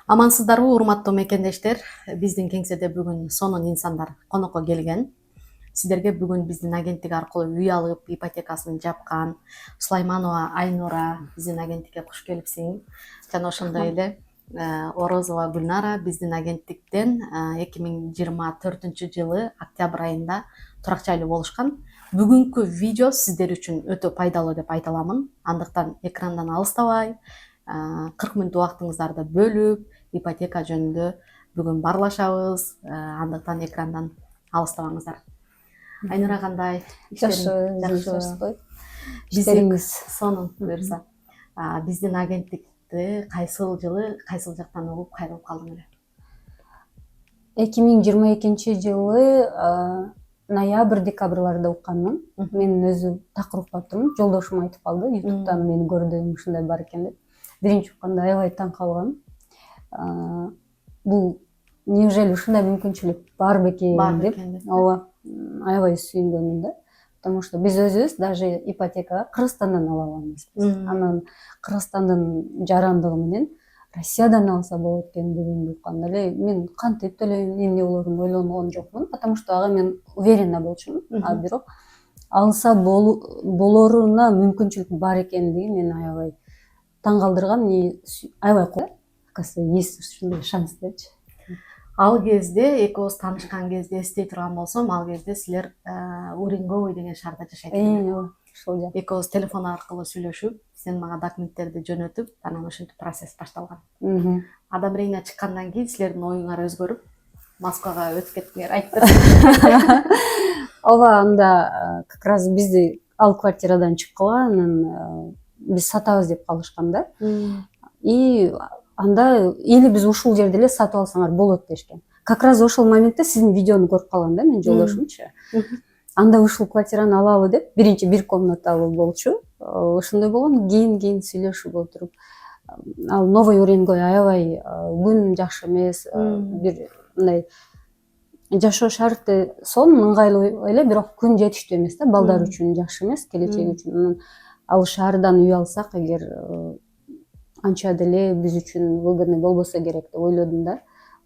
Амансыздарбы, урматтуу мекендештер. Биздин кеңседе бүгүн сонун инсандар конокко келген. Сиздерге бүгүн биздин агенттик аркылуу үй алып, ипотекасын жапкан Сулайманова Айнура биздин агенттикке куш келипсиң. Жана ошондой эле Орозова Гүлнара биздин агенттиктен 2024-жылы октябрь айында турак жайлуу болушкан. Бүгүнкү видео сиздер үчүн өтө пайдалуу деп айта аламын. Андыктан экрандан алыстабай, 40 мүнөт убактыңыздарды бөлүп, ипотека жөнүндө бүгүн барлашабыз. Андыктан экрандан алыстабаңыздар. Айнура кандай? Жакшы. Бизиңиз сонун буюрса. Биздин агенттикти кайсыл жылы, кайсыл жактан угуп кайрылып калдың эле? 2022-жылы ноябрь-декабрларда укканмын. Мен өзүм такыр укпап турмун. Жолдошум айтып калды, YouTube'дан мени көрдү, ушундай бар экен деп. Биринчи укканда аябай таң калгам. Бул неужели ушундай мүмкүнчүлүк бар бекен деп. Ооба, аябай сүйүнгөнмүн да. Потому что биз өзүбүз даже ипотекага Кыргызстандан ала алганбыз. Анан Кыргызстандын жарандыгы менен Россиядан алса болот экен дегенди укканда эле мен кантип төлөйм, эмне болорун ойлонгон жокмун, потому что ага мен уверена болчумун. Бирок алса болоруна мүмкүнчүлүк бар экендиги мени аябай таң калтырган, аябай есть ушундай шанс депчи. Ал кезде экөөбүз таанышкан кезде эстей турган болсом, ал кезде силер Уренгой деген шаарда жашайт элеңер. Ошол жак. Экөөбүз телефон аркылуу сүйлөшүп, сен мага документтерди жөнөтүп, анан ошентип процесс башталган. Одобрение чыккандан кийин силердин оюңар өзгөрүп, Москвага өтүп кеттиңер, айттыр. Ооба, анда как раз бизди ал квартирадан чыккыла, анан биз сатабыз деп калышкан да. И анда или биз ушул жерде эле сатып алсаңар болот дешкен. Как раз ошол моментте сиздин видеону көрүп калгам да, мен жолдошумчу. Анда ушул квартираны алалы деп, биринчи бир комнаталуу болчу. Ошондой болгон, кийин сүйлөшүп отуруп, ал Новый Уренгой аябай күн жакшы эмес, бир мындай жашоо шарты сонун, ыңгайлуу эле, бирок күн жетиштүү эмес да, балдар үчүн жакшы эмес, келечек үчүн. Ал шаардан үй алсак, эгер анча деле биз үчүн выгодный болбосо керек деп ойлодум да.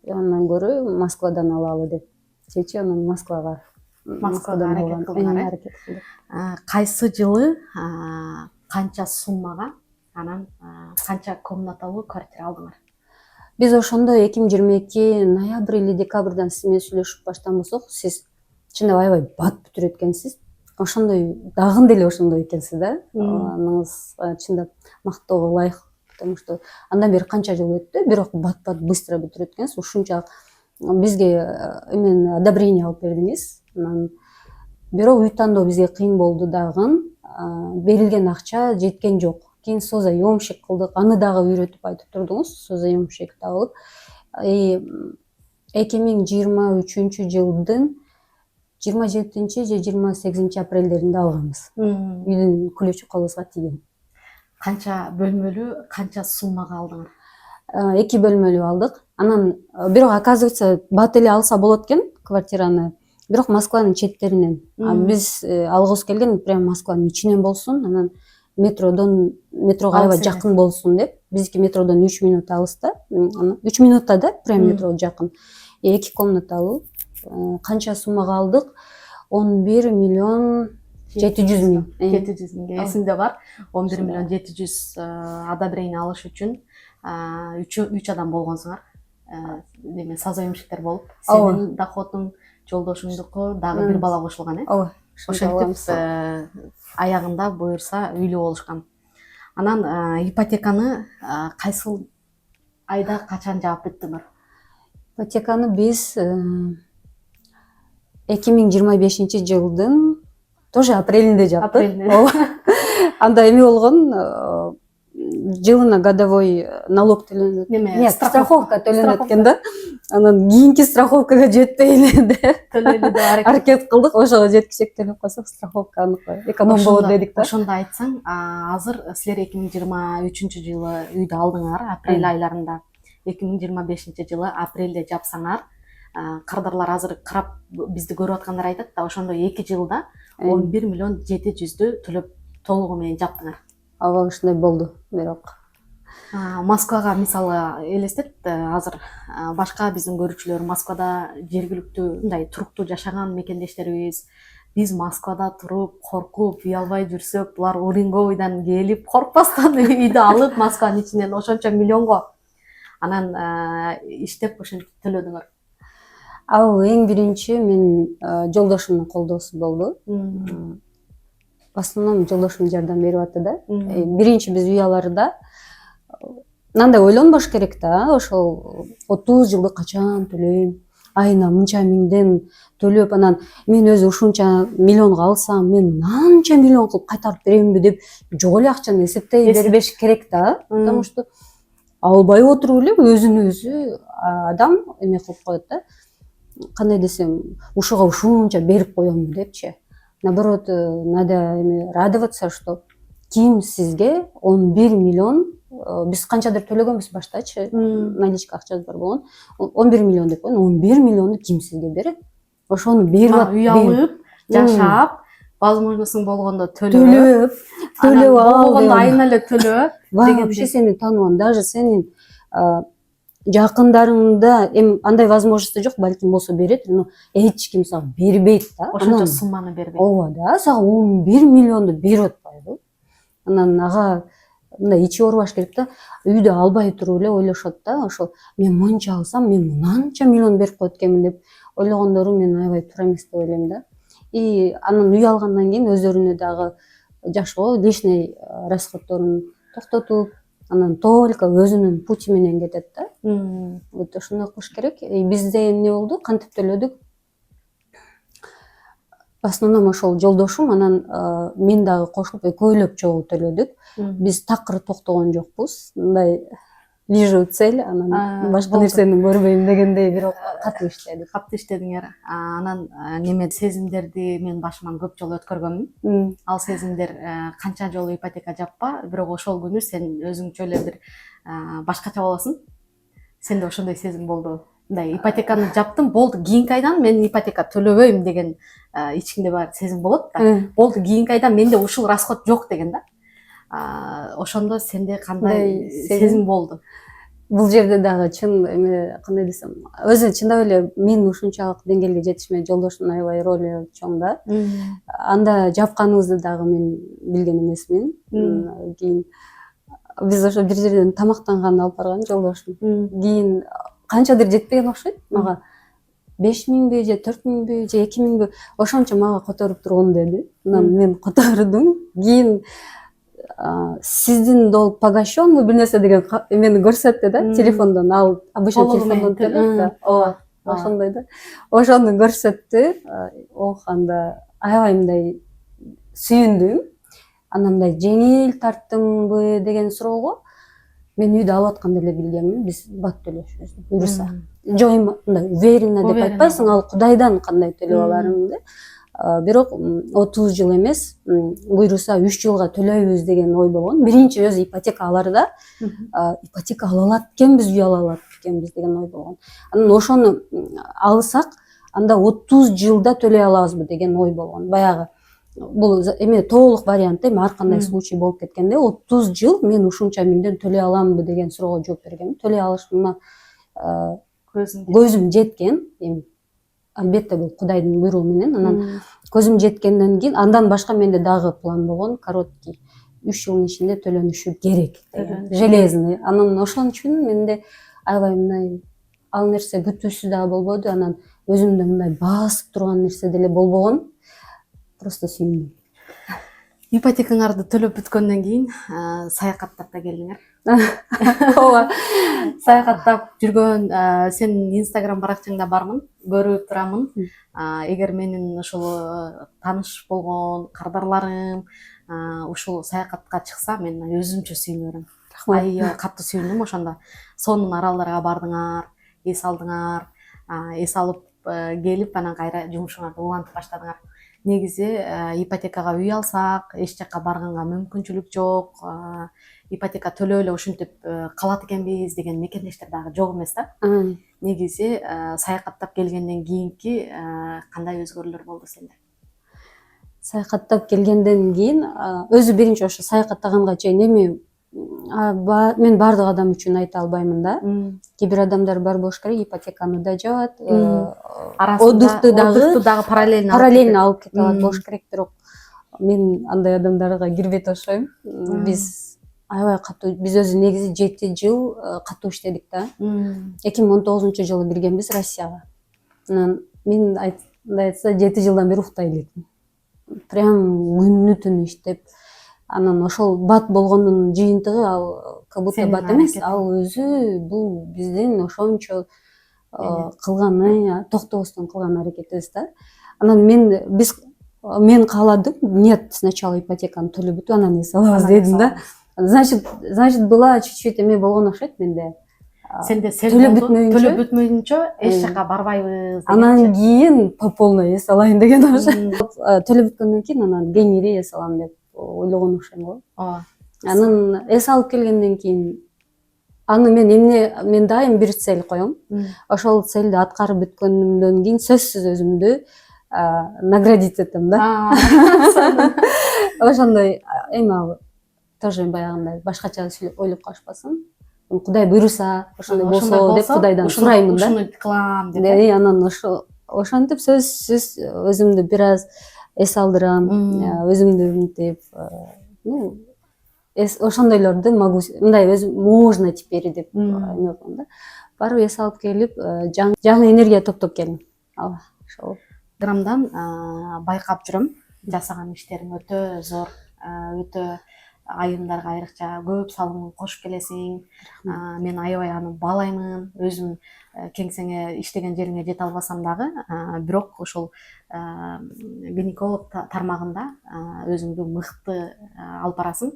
Андан көрө Москвадан алалы деп чечип, анан Москвага аракет кылдыңар. Кайсы жылы канча суммага, анан канча комнаталуу квартира алдыңар? Биз ошондой 2022 ноябрь или декабрдан сиз менен сүйлөшүп баштаган сиз чындап аябай бат бүтүрөт экенсиз. Ошондой дагы деле ошондой экенсиз да. Аныңыз чындап мактоого ылайык, потому что андан бери канча жыл өттү, бирок бат быстро бүтүрөт экенсиз. Ушунча бизге эмен одобрение алып бердиңиз. Бирок үй тандоо бизге кыйын болду дагы. Берилген акча жеткен жок. Кийин созаемщик кылдык, аны дагы үйрөтүп айтып турдуңуз, созаемщик табылып. 2023-жылдын 27 же 28 апрелдеринде алганбыз. Үйдүн ключу колубузга тийген. Канча бөлмөлүү, канча суммага алдыңар? 2 бөлмөлүү алдык. Анан бирок оказывается бат эле алса болот экен квартираны. Бирок Москванын четтеринен. Биз алгыбыз келген прям Москванын ичинен болсун, анан метрого аябай жакын болсун деп. Биздики метродон 3 мүнөт алыста. 3 мүнөттө да прям метро жакын. 2 комнаталуу. Канча суммага алдык? 11 миллион 700 миң. 700 миңге эсимде бар. 11 миллион 700 одобрение алыш үчүн 3 адам болгонсуңар. Деме созаемщиктер болуп, сенин доходуң, жолдошуңдуку, дагы бир бала кошулган, Ооба. Ошентип аягында буюрса үйлүү болушкан. Анан ипотеканы кайсыл айда качан жаап бүттүңөр? Ипотеканы биз 2025-жылдын тоже апрелинде жаптык. Анда эме болгон, жылына годовой налог төлөнөт. Нет, страховка төлөнөт экен да. Анан кийинки страховкага жетпей эле деп аракет кылдык. Ошого жеткичек төлөп койсок, страховканы эконом болот дедик да. Ошондо айтсаң, азыр силер 2023-жылы үйдү алдыңар, апрель айларында. 2025-жылы апрелде жапсаңар, кардарлар азыр карап бизди көрүп аткандар айтат да, ошондо 2 жылда 11 миллион 700 төлөп толугу менен жаптыңар. Ооба, ушундай болду. Бирок Москвага мисалы элестет, азыр башка биздин көрүүчүлөр Москвада жергиликтүү мындай туруктуу жашаган мекендештерибиз биз Москвада туруп коркуп үй албай жүрсөк, булар Уренговойдон келип коркпостон үйдү алып Москванын ичинен ошончо миллионго анан иштеп ошентип төлөдүңөр. Ал эң биринчи мен жолдошумдун колдоосу болду. В основном жолдошум жардам берип атты да. Биринчи биз үй аларда мындай ойлонбош керек да, ошол 30 жылды качан төлөйм, айына мынча миңден төлөп, анан мен өзү ушунча миллионго алсам, мен мынанча миллион кылып кайтарып беремби деп жок эле акчаны эсептей бербеш керек да. Потому что албай отуруп эле өзүн өзү адам эме кылып коет да. Кандай десем, ушуга ушунча берип коембу депчи. Наоборот, надо радоваться, что ким сизге 11 миллион, биз канчадыр төлөгөнбүз баштачы, наличка акчабыз бар болгон, 11 миллион деп коеюн, 11 миллионду ким сизге берет? Ошону берип атып, үй алып, жашап, возможностуң болгондо төлөп ал болгондо айына эле төлөө вообще сени тааныбам, даже сенин жакындарыңда андай возможности жок, балким болсо берет, но эч ким сага бербейт да. Ошончо сумманы бербейт. Ооба да, сага 11 миллионду берип атпайбы. Анан ага мындай ичи оорубаш керек да. Үйдө албай туруп эле ойлошот да, ошол мен мынча алсам, мен мынанча миллион берип коет экенмин деп ойлогондору мен аябай туура эмес деп ойлойм да. И анан үй алгандан кийин өздөрүнө дагы жашоо лишний расходторун токтотуп, анан только өзүнүн пути менен кетет да. Вот ошондой кылыш керек. Бизде эмне болду? Кантип төлөдүк? В основном ошол жолдошум, анан мен дагы кошулуп экөөлөп чогуу төлөдүк. Биз такыр токтогон жокпуз. Мындай вижу цель, анан башка нерсени көрбөйм дегендей бирок катуу иштедик. Катуу иштедиңер. Анан неме сезимдерди мен башыман көп жолу өткөргөнмүн. Ал сезимдер канча жолу ипотека жаппа, бирок ошол күнү сен өзүңчө эле бир башкача болосуң. Сенде ошондой сезим болду. Мындай ипотеканы жаптым, болду, кийинки айдан мен ипотека төлөбөйм деген ичимде бар сезим болот да. Болду, кийинки айдан менде ушул расход жок деген да. Ошондо сенде кандай сезим болду? Бул жерде дагы чын эме кандай десем, өзү чындап эле мен ушунчалык деңгээлге жетишиме жолдошумдун аябай ролу чоң да. Анда жапканыбызды дагы мен билген эмесмин. Кийин биз ошо бир жерден тамактанганды алып барган жолдошум. Кийин канчадыр жетпеген окшойт мага. 5000би же 4000би же 2000би ошончо мага которуп тургун деди. Анан мен котордум. Кийин сиздин долг погашен бир нерсе деген эмени көрсөттү да, телефондон алып, обычно телефондон төлөйт да. Ооба, ошондой да. Ошону көрсөттү. Ох, анда аябай мындай сүйүндүм. Анан мындай жеңил тарттымбы деген суроого мен үйдө алып атканда эле билгенмин, биз бат төлөшөбүз, буюрса. Жок, мындай уверенно деп айтпайсың, ал Кудайдан кандай төлөп аларыңды. Бирок 30 жыл эмес, буюрса 3 жылга төлөйбүз деген ой болгон. Биринчи өзү ипотека аларда ипотека ала алат экенбиз, үй ала алат экенбиз деген ой болгон. Анан ошону алсак, анда 30 жылда төлөй алабызбы деген ой болгон. Баягы бул эме толук вариант эми ар кандай случай болуп кеткенде 30 жыл мен ушунча миңден төлөй аламбы деген суроого жооп бергенмин. Төлөй алышыма көзүм жеткен. Албетте бул Кудайдын буйругу менен. Анан көзүм жеткенден кийин андан башка менде дагы план болгон, короткий 3 жылдын ичинде төлөнүшү керек. Железный. Анан ошон үчүн менде аябай мындай ал нерсе күтүүсүз дагы болбоду. Анан өзүмдө мындай басып турган нерсе деле болбогон. Просто сүйүндүм. Ипотекаңарды төлөп бүткөндөн кийин саякаттап да келдиңер. Ооба. Саякаттап жүргөн сенин Instagram баракчаңда бармын, көрүп турамын. Эгер менин ушул тааныш болгон кардарларым ушул саякатка чыкса, мен өзүмчө сүйүнөрүм. Аябай катуу сүйүндүм ошондо. Сонун аралдарга бардыңар, эс алдыңар, эс алып келип анан кайра жумушуңарды улантып баштадыңар. Негизи ипотекага үй алсак, эч жакка барганга мүмкүнчүлүк жок. Ипотека төлөп эле ушинтип калат экенбиз деген мекендештер дагы жок эмес да. Негизи саякаттап келгенден кийинки кандай өзгөрүүлөр болду сенде? Саякаттап келгенден кийин өзү биринчи ошо саякаттаганга чейин эми Мен бардык адам үчүн айта албаймын да. Кээ бир адамдар бар болуш керек, ипотеканы да жабат, Одукту дагы дагы параллельно алып кете алат болуш керек, бирок мен андай адамдарга кирбей окшойм. Биз аябай катуу, биз өзү негизи 7 жыл катуу иштедик да. 2019-жылы киргенбиз Россияга. Анан мен мындай айтса 7 жылдан бери уктай элекмин. Прям күнү түнү иштеп, анан ошол бат болгондун жыйынтыгы ал как будто бат эмес, ал өзү бул биздин ошончо кылганы, токтобостон кылган аракетибиз да. Анан мен кааладым, нет, сначала ипотеканы төлөп бүтүп, анан эс алабыз дедим да. Значит была чуть-чуть эме болгон окшойт менде. Сенде төлөп бүтмөйүнчө эч жака барбайбыз деген. Анан кийин по полной эс алайын деген окшойт. Төлөп бүткөндөн кийин анан кеңири эс алам деп ойлогон окшойм го. Анан эс алып келгенден кийин аны мен дайым бир цель коем. Ошол цельди аткарып бүткөндөн кийин сөзсүз өзүмдү наградить этем да. Ошондой эми тоже баягындай башкача ойлоп калышпасын. Кудай буйруса, ошондой болсо деп Кудайдан сураймын да. Ушуну кылам деп. Анан ошентип сөзсүз өзүмдү бир аз эс алдырам, өзүмдү мынтип, ошондойлорду могу, мындай өзүм можно теперь деп эме кылам да. Барып эс алып келип, жаңы энергия топтоп келдим. Ошол Грамдан байкап жүрөм, жасаган иштериң өтө зор, өтө айымдарга айрыкча көп салым кошуп келесиң. Мен аябай аны баалаймын. Өзүм кеңсеңе иштеген жериңе жете албасам дагы, бирок ошол гинеколог тармагында өзүңдү мыкты алып барасың.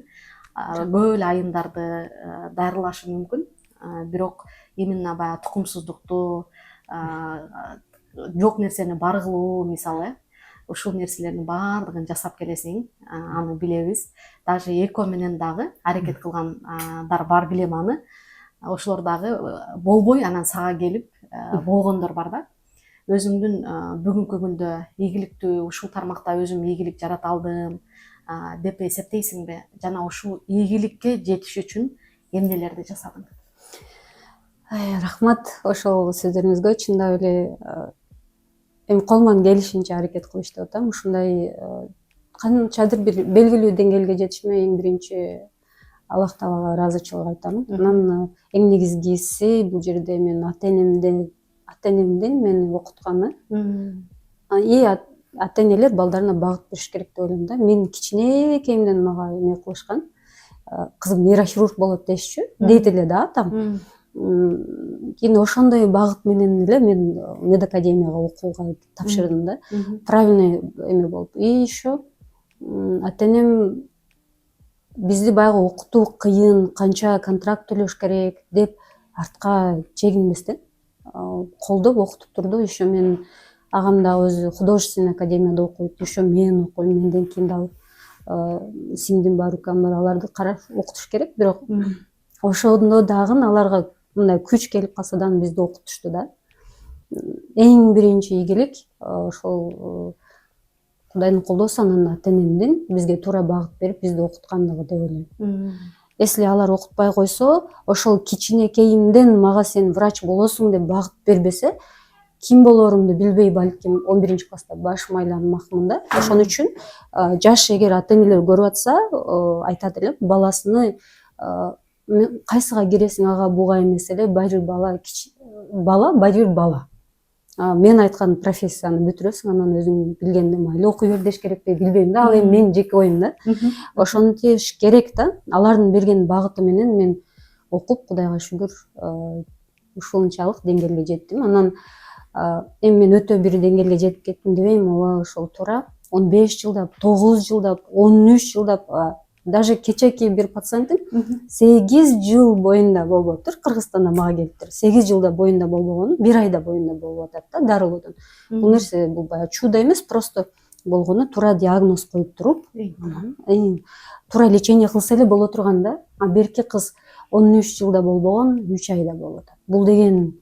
Көп эле айымдарды дарылашы мүмкүн, бирок именно баягы тукумсуздукту, жок нерсени бар кылуу мисалы, ушул нерселердин баардыгын жасап келесиң, аны билебиз. Даже эко менен дагы аракет кылгандар бар, билем аны. Ошолор дагы болбой анан сага келип болгондор бар да. Өзүңдүн бүгүнкү күндө ийгиликтүү ушул тармакта өзүм ийгилик жарата алдым деп эсептейсиңби? Жана ушул ийгиликке жетиш үчүн эмнелерди жасадың? Рахмат ошол сөздөрүңүзгө. Чындап эле эми колуман келишинче аракет кылып иштеп атам. Ушундай канчадыр бир белгилүү деңгээлге жетишиме эң биринчи Аллах Таалага ыраазычылык айтамын. Анан эң негизгиси бул жерде мен ата энемдин мени окутканы. Ата энелер балдарына багыт бериш керек деп ойлойм да. Мен кичинекейимден мага эме кылышкан. Кызым нейрохирург болот дешчү, дейт эле да атам. Кийин ошондой багыт менен эле мен медакадемияга окууга тапшырдым да. Правильный эме болуп. И еще ата энем бизди баягы окутуу кыйын, канча контракт төлөш керек деп артка чегинбестен колдоп окутуп турду. Еще мен агам дагы өзү художественный академияда окуйт, еще мен окуйм, менден кийин дагы сиңдим бар, укам бар, аларды карап окутуш керек. Бирок ошондо дагы аларга мындай күч келип калса да бизди окутушту да. Эң биринчи ийгилик ошол Кудайдын колдоосу, анан ата энемдин бизге туура багыт берип бизди окуткандыгы деп ойлойм. Если алар окутпай койсо, ошол кичинекейимден мага сен врач болосуң деп багыт бербесе, ким болорумду билбей балким 11-класста башым айланмакмын да. Ошон үчүн жаш эгер ата энелер көрүп атса, айтат эле баласыны кайсыга киресиң ага буга эмес эле, баары бала баары бала. Мен айткан профессияны бүтүрөсүң, анан өзүң билгенди майлы окуй бер деш керекпи, билбейм да, ал эми менин жеке оюм да. Ошентиш керек да. Алардын берген багыты менен мен окуп, Кудайга шүгүр, ушунчалык деңгээлге жеттим. Анан эми мен өтө бир деңгээлге жетип кеттим дебейм, ооба ошол туура 15 жылдап, 9 жылдап, 13 жылдап, даже кечеки бир пациентим 8 жыл боюнда болуптур. Кыргызстанда мага келиптир. 8 жылда боюнда болбогону 1 айда боюнда болуп атат да, дарылоодон. Бул нерсе бул баягы чудо эмес, просто болгону туура диагноз коюп туруп, туура лечение кылса эле боло турган да. Берки кыз 13 жылда болбогон 3 айда болуп атат. Бул деген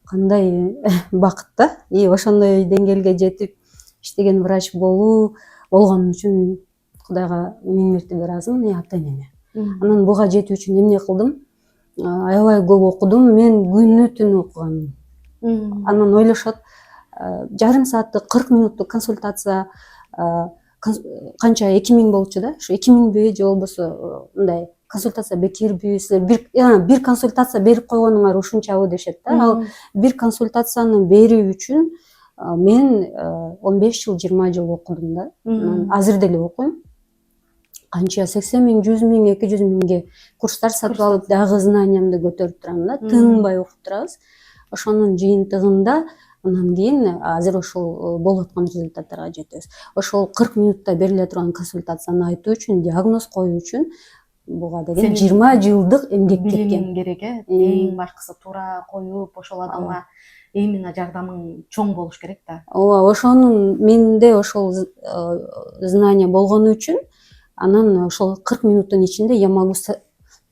кандай бакыт да. И ошондой деңгээлге жетип иштеген врач болгон үчүн Кудайга миң мертебе ыраазымын, ата энеме. Анан буга жетүү үчүн эмне кылдым? Аябай көп окудум. Мен күнү түнү окугам. Анан ойлошот, жарым сааттык 40 минуттук консультация канча 2000 болчу да, ушу 2000би же болбосо мындай консультация бекерби, силер бир консультация берип койгонуңар ушунчабы дешет да. Ал бир консультацияны берүү үчүн мен 15 жыл 20 жыл окудум да. Азыр деле окуйм. Канча 80 000, 100 000, 200 000ге курстар сатып алып, дагы знаниямды көтөрүп турам да. Тынбай окуп турабыз. Ошонун жыйынтыгында анан кийин азыр ошол болуп аткан результаттарга жетебиз. Ошол 40 минутта бериле турган консультацияны айтуу үчүн, диагноз коюу үчүн буга деген 20 жылдык эмгек кеткен. Билимиң керек, эң башкысы туура коюп, ошол адамга именно жардамың чоң болуш керек да. Ооба, ошонун менде ошол знания болгону үчүн анан ошол 40 минуттун ичинде я могу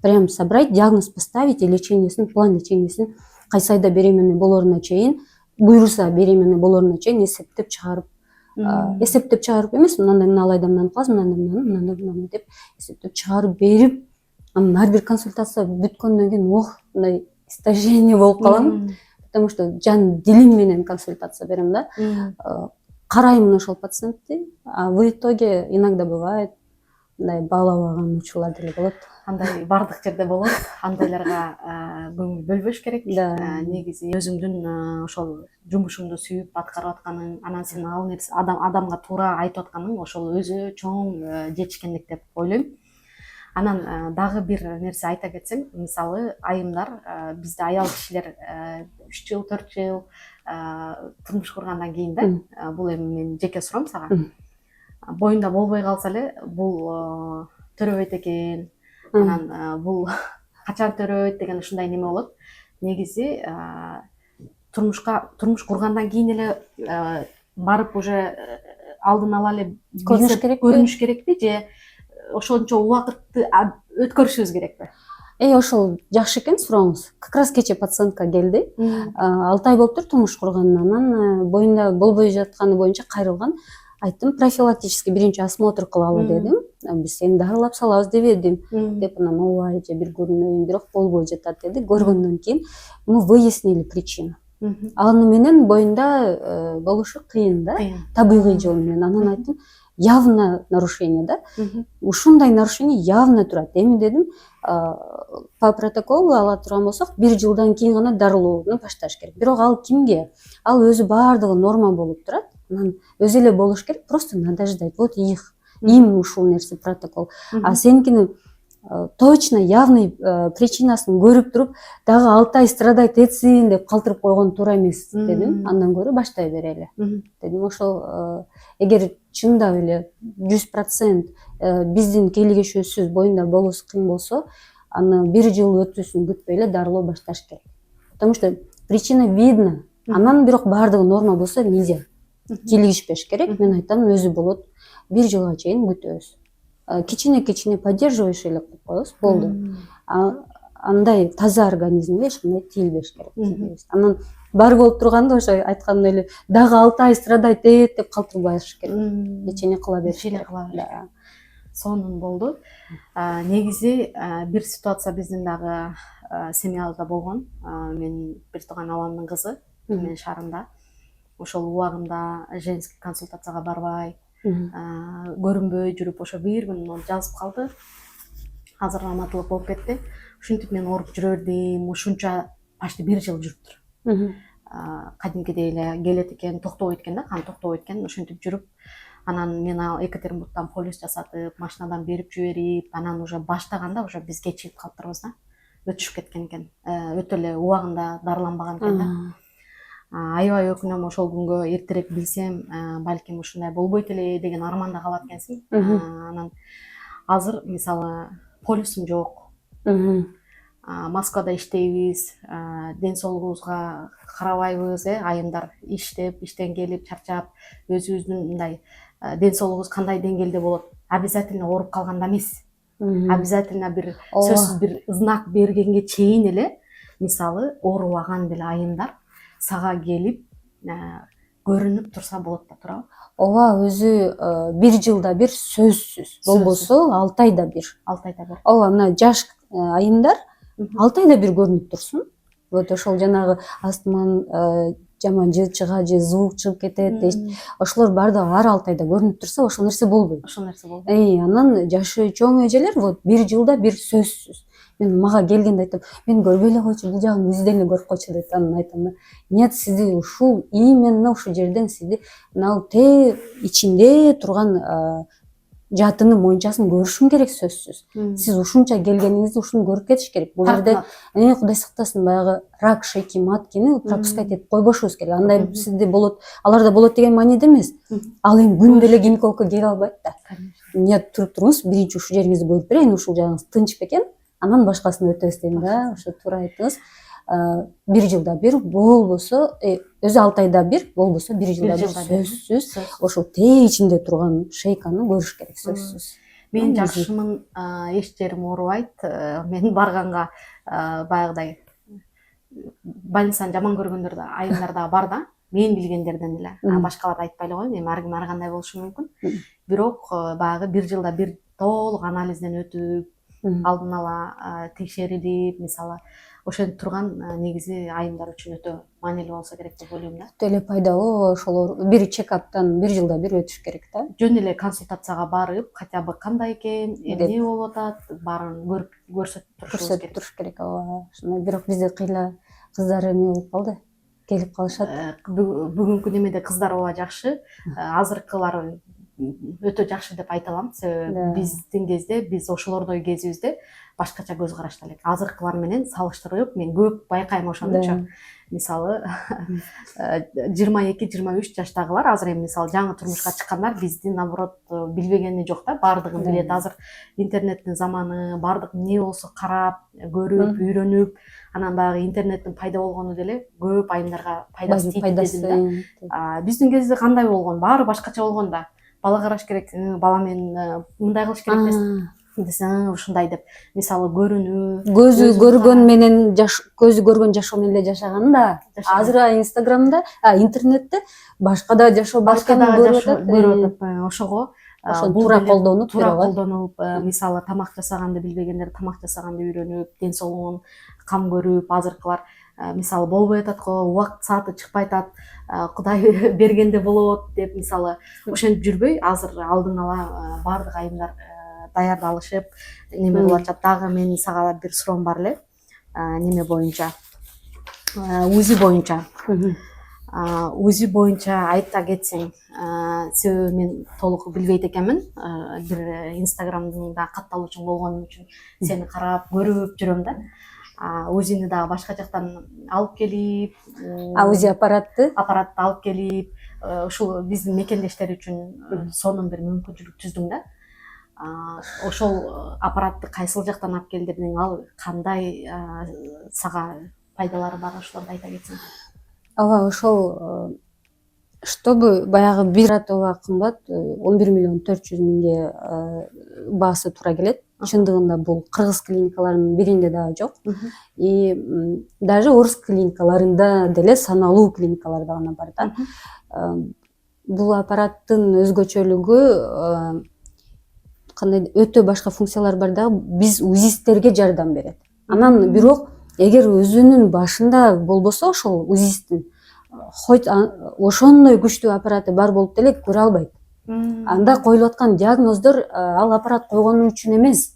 прям собрать, диагноз поставить и лечениесин, план лечениесин кайсы айда беременный болоруна чейин, буйруса беременный болоруна чейин эсептеп чыгарып эмес, мындай айда мынаны кыласыз, мындай деп эсептеп чыгарып берип, анан ар бир консультация бүткөндөн кийин мындай истощение болуп калам, потому что жан дилим менен консультация берем да. Карайм ошол пациентти, а в итоге иногда бывает мындай баалабаган учурлар деле болот. Андай бардык жерде болот. Андайларга көңүл бөлбөш керек. Негизи өзүңдүн ошол жумушуңду сүйүп аткарып атканың, анан сен ал нерсе адамга туура айтып атканың ошол өзү чоң жетишкендик деп ойлойм. Анан дагы бир нерсе айта кетсең, мисалы айымдар, бизде аял кишилер 3 жыл 4 жыл турмуш кургандан кийин да, бул эми мен жеке суроом сага, боюнда болбой калса эле бул төрөбөйт экен, анан бул качан төрөйт деген ушундай неме болот. Негизи турмуш кургандан кийин эле барып уже алдын ала эле көрүнүш керекпи же ошончо убакытты өткөрүшүбүз керекпи? Ошол жакшы экен сурооңуз. Как раз кече пациентка келди. 6 ай болуптур турмуш курганына. Анан боюнда болбой жатканы боюнча кайрылган. Айттым, профилактический биринчи осмотр кылалы дедим. Биз сени дарылап салабыз дебедим. Деп анан ооба же бир көрүнөйүн, бирок болбой жатат деди. Көргөндөн кийин мы выяснили причину. Аны менен боюнда болушу кыйын да, табигый жол менен. Анан айттым, явно нарушение да. Ушундай нарушение явно турат. Эми дедим, по протоколу ала турган болсок, 1 жылдан кийин гана дарылоону башташ керек. Бирок ал кимге? Ал өзү баардыгы норма болуп турат. Анан өзү эле болуш керек, просто надо ждать. Вот им ушул нерсе протокол. А сеникини точно явный причинасын көрүп туруп, дагы 6 ай страдать этсин деп калтырып койгон туура эмес дедим. Андан көрө баштай берели дедим. Ошол эгер чындап эле 100% биздин келишүүсүз боюнда болуусу кыйын болсо, аны 1 жыл өтүүсүн күтпөй эле дарылоо башташ керек. Потому что причина видно. Анан бирок баардыгы норма болсо нельзя. Килигишпеш керек. Мен айтам, өзү болот. 1 жылга чейин күтөбүз. Кичине поддерживающий эле кылып коебуз, болду. Андай таза организмге ешкандай тийилбеш керек. Анан бар болуп турганда ошо айткандай эле дагы 6 ай страдать деп калтырбаш керек. Лечение кыла бериш керек. Сонун болду. Негизи бир ситуация биздин дагы семьябызда болгон. Мен бир тууган апамдын кызы мен шаарында. Ошол убагында женский консультацияга барбай, көрүнбөй жүрүп, ошо бир күн жазып калды. Азыр раматылык болуп кетти. Ушинтип мен ооруп жүрө бердим. Ушунча почти 1 жыл жүрүптүр. Кадимкидей эле келет экен, токтобойт экен да, кан токтобойт экен. Ушинтип жүрүп, анан мен Екатеринбургтан полис жасатып, машинадан берип жиберип, анан уже баштаганда уже биз кечигип калыптырбыз да. Өтүшүп кеткен экен. Өтө эле убагында дарыланбаган экен да. Аябай өкүнөм, ошол күнгө эртерээк билсем, балким ушундай болбойт эле деген арманда калат экенсиң. Анан азыр мисалы полисим жок. Москвада иштейбиз, ден соолугубузга карабайбыз, айымдар иштеп, иштен келип чарчап, өзүбүздүн мындай ден соолугубуз кандай деңгээлде болот? Обязательно ооруп калганда эмес. Обязательно бир сөзсүз бир знак бергенге чейин эле, мисалы оорубаган деле айымдар сага келип, көрүнүп турса болот да, туурабы? ооба, өзү 1 жылда бир сөзсүз, болбосо 6 айда бир. 6 айда бир. Ооба, мына жаш айымдар 6 айда бир көрүнүп турсун. Вот ошол жанагы астынан жаман жыт чыга же звук чыгып кетет, ошолор баардыгы ар 6 айда көрүнүп турса, ошол нерсе болбойт. Ошол нерсе болду. Анан жашы чоң эжелер вот 1 жылда бир сөзсүз. Мен мага келгенде айтам, мен көрбөй эле койчу, бул жагын өзүдөн эле көрүп койчу дейт. Анан айтам да, нет, сизди ушул именно ушул жерден сизди мына те ичинде турган жатынын моюнчасын көрүшүм керек сөзсүз. Сиз ушунча келгениңизди ушуну көрүп кетиш керек. Бул жерде Кудай сактасын, баягы рак шейки маткини пропускать этип койбошубуз керек. Андай сизде болот, аларда болот деген мааниде эмес. Ал эми күндө эле гинекологко келе албайт да. Нет, туруп туруңуз, биринчи ушул жериңизди көрүп берейин, ушул жагыңыз тынч бекен, анан башкасына өтөбүз дейм да. Ошо туура айттыңыз. 1 жылда бир, болбосо өзү 6 айда бир, болбосо 1 жылда бир сөзсүз ошол тээ ичинде турган шейканы көрүш керек, сөзсүз. Мен жакшымын, эч жерим оорубайт. Мен барганга баягыдай больницаны жаман көргөндөр да, айымдар да бар да. Мен билгендерден эле. Башкалар айтпай эле коеюн, эми ар ким ар кандай болушу мүмкүн. Бирок баягы 1 жылда бир толук анализден өтүп, алдын ала текшерилип, мисалы, ошентип турган негизи айымдар үчүн өтө маанилүү болсо керек деп ойлойм да. Өтө эле пайдалуу, ошол бир чекаптан 1 жылда бир өтүш керек да. Жөн эле консультацияга барып, хотя бы кандай экен, эмне болуп атат, баарын көрсөтүп туруш керек. Ооба. Бирок бизде кыйла кыздар эме болуп калды, келип калышат. Бүгүнкү немеде кыздар ооба жакшы, азыркылар өтө жакшы деп айта алам. Себеби биздин кезде, биз ошолордой кезибизде башкача көз карашта элек. Азыркылар менен салыштырып, мен көп байкайм ошонучу. Мисалы 22-23 жаштагылар азыр эми мисалы жаңы турмушка чыккандар бизди наоборот билбегени жок да, баардыгын билет. Азыр интернеттин заманы, баардык эмне болсо карап, көрүп, үйрөнүп, анан баягы интернеттин пайда болгону деле көп айымдарга пайдасы тийди дедим да. Биздин кезде кандай болгон? Баары башкача болгон да. Бала караш керек, бала менен мындай кылыш керек десең, ушундай деп. Мисалы көрүнүү, көзү көргөн менен көзү көргөн жашоо менен эле жашаган да. Азыр Инстаграмда, интернетте башка да жашоо бар экенин көрүп атат. Ошого туура колдонуп, мисалы тамак жасаганды билбегендер тамак жасаганды үйрөнүп, ден соолугун кам көрүп, азыркылар мисалы болбой атат го, убакыт сааты чыкпай атат, Кудай бергенде болот деп, мисалы ошентип жүрбөй, азыр алдын ала баардык айымдар даярдалышып, неме кылып атышат. Дагы менин сага бир суроом бар эле. Неме боюнча, УЗИ боюнча. УЗИ боюнча айта кетсең, себеби мен толук билбейт экенмин. Бир Инстаграмда катталуучу болгонум үчүн сени карап, көрүп жүрөм да. УЗИни дагы башка жактан алып келип, УЗИ аппаратты алып келип, ушул биздин мекендештер үчүн сонун бир мүмкүнчүлүк түздүң да. Ошол аппаратты кайсыл жактан алып келдирдиң, ал кандай сага пайдалары бар, ошолорду айта кетсең. Ооба, ошол чтобы баягы бир ооба кымбат, 11,4 миллион баасы туура келет. Чындыгында бул кыргыз клиникаларынын биринде дагы жок. И даже орус клиникаларында деле саналуу клиникаларда гана бар да. Бул аппараттын өзгөчөлүгү кандай өтө башка функциялар бар дагы, биз УЗИсттерге жардам берет. Анан бирок эгер өзүнүн башында болбосо ошол УЗИстин хоть ошондой күчтүү аппараты бар болуп деле көрө албайт. Анда коюлуп аткан диагноздор ал аппарат койгону үчүн эмес.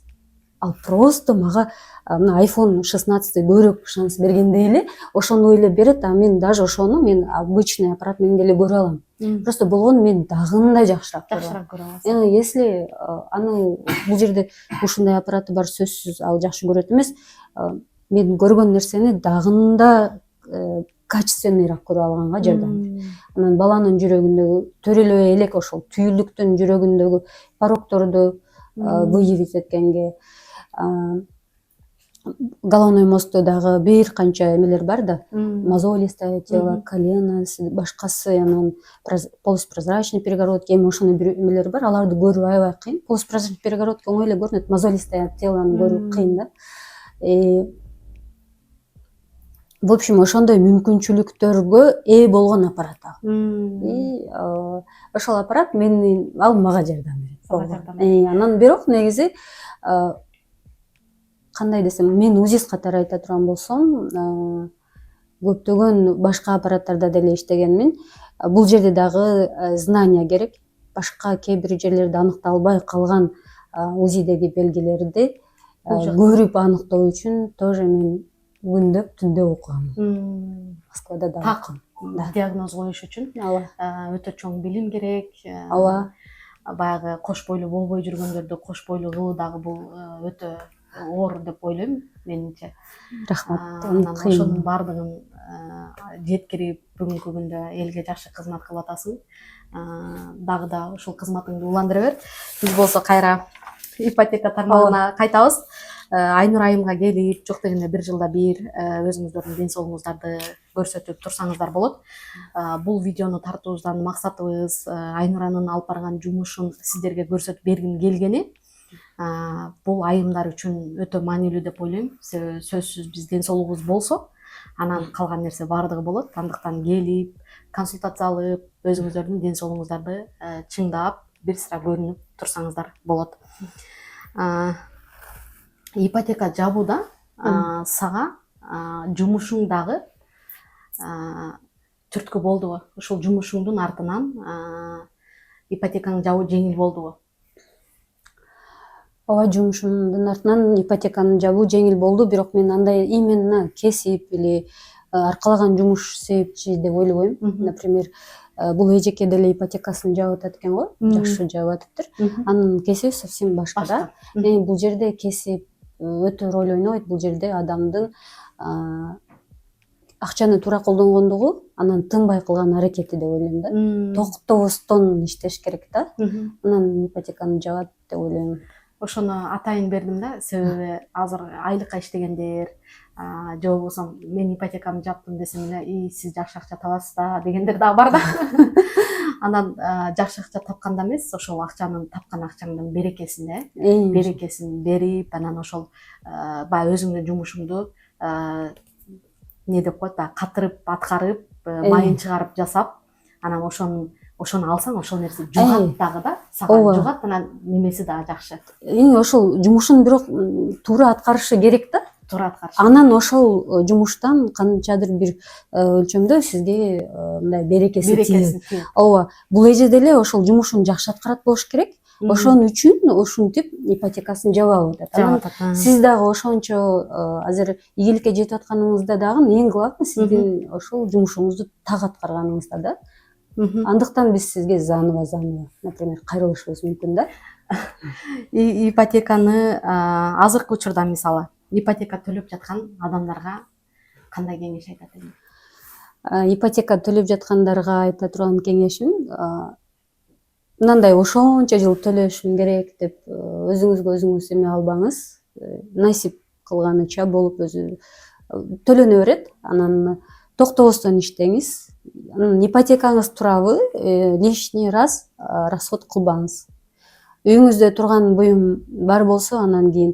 Ал просто мага мына iPhone 16 көбүрөөк шанс бергендей эле ошону эле берет, а мен даже ошону мен обычный аппарат менен деле көрө алам. Просто болгону мен дагында жакшыраак көрө алам. Если аны бул жерде ушундай аппараты бар, сөзсүз ал жакшы көрөт эмес, мен көргөн нерсени дагында качественныйраак көрө алганга жардам. Анан баланын жүрөгүндөгү төрөлбөй элек ошол түйүлдүктүн жүрөгүндөгү порокторду выявить эткенге, головной мозгдо дагы бир канча эмелер бар да, мозолистое тело, колено, башкасы, анан полуспрозрачный перегородки, эми ошонун бир эмелери бар, аларды көрүү аябай кыйын. Полуспрозрачный перегородки оңой эле көрүнөт, мозолистое телону көрүү кыйын да. В общем, ошондой мүмкүнчүлүктөргө ээ болгон аппарат ал. И ошол аппарат ал мага жардам берет. Анан бирок негизи кандай десем, мен УЗИС катары айта турган болсом, көптөгөн башка аппараттарда деле иштегенмин. Бул жерде дагы знания керек. Башка кээ бир жерлерде аныкталбай калган УЗИдеги белгилерди көрүп аныктоо үчүн тоже мен күндөп түндөп окугам. Москвада да Так диагноз коюш үчүн өтө чоң билим керек. Ооба. Баягы кош бойлуу болбой жүргөндөрдү кош бойлуу кылуу дагы бул өтө оор деп ойлойм менимче. Рахмат. Ошонун баардыгын жеткирип бүгүнкү күндө элге жакшы кызмат кылып атасың. Дагы да ушул кызматыңды уландыра бер. Биз болсо кайра ипотека тармагына кайтабыз. Айнур айымга келип, жок дегенде 1 жылда бир өзүңүздөрдүн ден соолугуңуздарды көрсөтүп турсаңыздар болот. Бул видеону тартуубуздан максатыбыз Айнуранын алып барган жумушун сиздерге көрсөтүп бергим келгени. Бул айымдар үчүн өтө маанилүү деп ойлойм. Себеби сөзсүз биз ден соолугубуз болсо, анан калган нерсе баардыгы болот. Андыктан келип, консультация алып, өзүңүздөрдүн ден соолугуңуздарды чыңдап, бир sıra көрүнүп турсаңыздар болот. Ипотека жабууда сага жумушуңдагы түрткү болдубу? Ушул жумушуңдун артынан ипотеканы жабуу жеңил болдубу? Ооба, жумушумдун артынан ипотеканы жабуу жеңил болду, бирок мен андай именно кесип или аркалаган жумуш себепчи деп ойлобойм. Например, бул эжеке деле ипотекасын жаап атат экен го, жакшы жаап атыптыр. Анын кесиби совсем башка да. Бул жерде кесип өтө роль ойнобойт. Бул жерде адамдын акчаны туура колдонгондугу, анан тынбай кылган аракети деп ойлойм да. Токтобостон иштеш керек да. Анан ипотеканы жабат деп ойлойм. Ошону атайын бердим да, себеби азыр айлыкка иштегендер, же болбосо мен ипотекамды жаптым десем эле, сиз жакшы акча табасыз да дегендер дагы бар да. Анан жакшы акча тапканда эмес, ошол тапкан акчаңдын берекесин берип, анан ошол баягы өзүңдүн жумушуңду не деп коет, катырып, аткарып, майын чыгарып жасап, анан ошону алсаң, ошол нерсе жугат дагы да, сага жугат, анан немеси дагы жакшы. Ошол жумушун бирок туура аткарышы керек да. Туура аткарышы. Анан ошол жумуштан канчадыр бир өлчөмдө сизге мындай берекеси тиет. Ооба, бул эже деле ошол жумушун жакшы аткарат болуш керек. Ошон үчүн ушинтип ипотекасын жабап атат. Сиз дагы ошончо азыр ийгиликке жетип атканыңызда дагы эң главный сиздин ошол жумушуңузду так аткарганыңызда да. Андыктан биз сизге заново, например, кайрылышыбыз мүмкүн да. Ипотеканы азыркы учурда мисалы ипотека төлөп жаткан адамдарга кандай кеңеш айтат элең? Ипотека төлөп жаткандарга айта турган кеңешим мындай: ошончо жыл төлөшүм керек деп өзүңүзгө өзүңүз эме албаңыз. Насип кылганыча болуп өзү төлөнө берет. Анан токтобостон иштеңиз. Ипотекаңыз турабы, лишний раз расход кылбаңыз. Үйүңүздө турган буюм бар болсо, анан кийин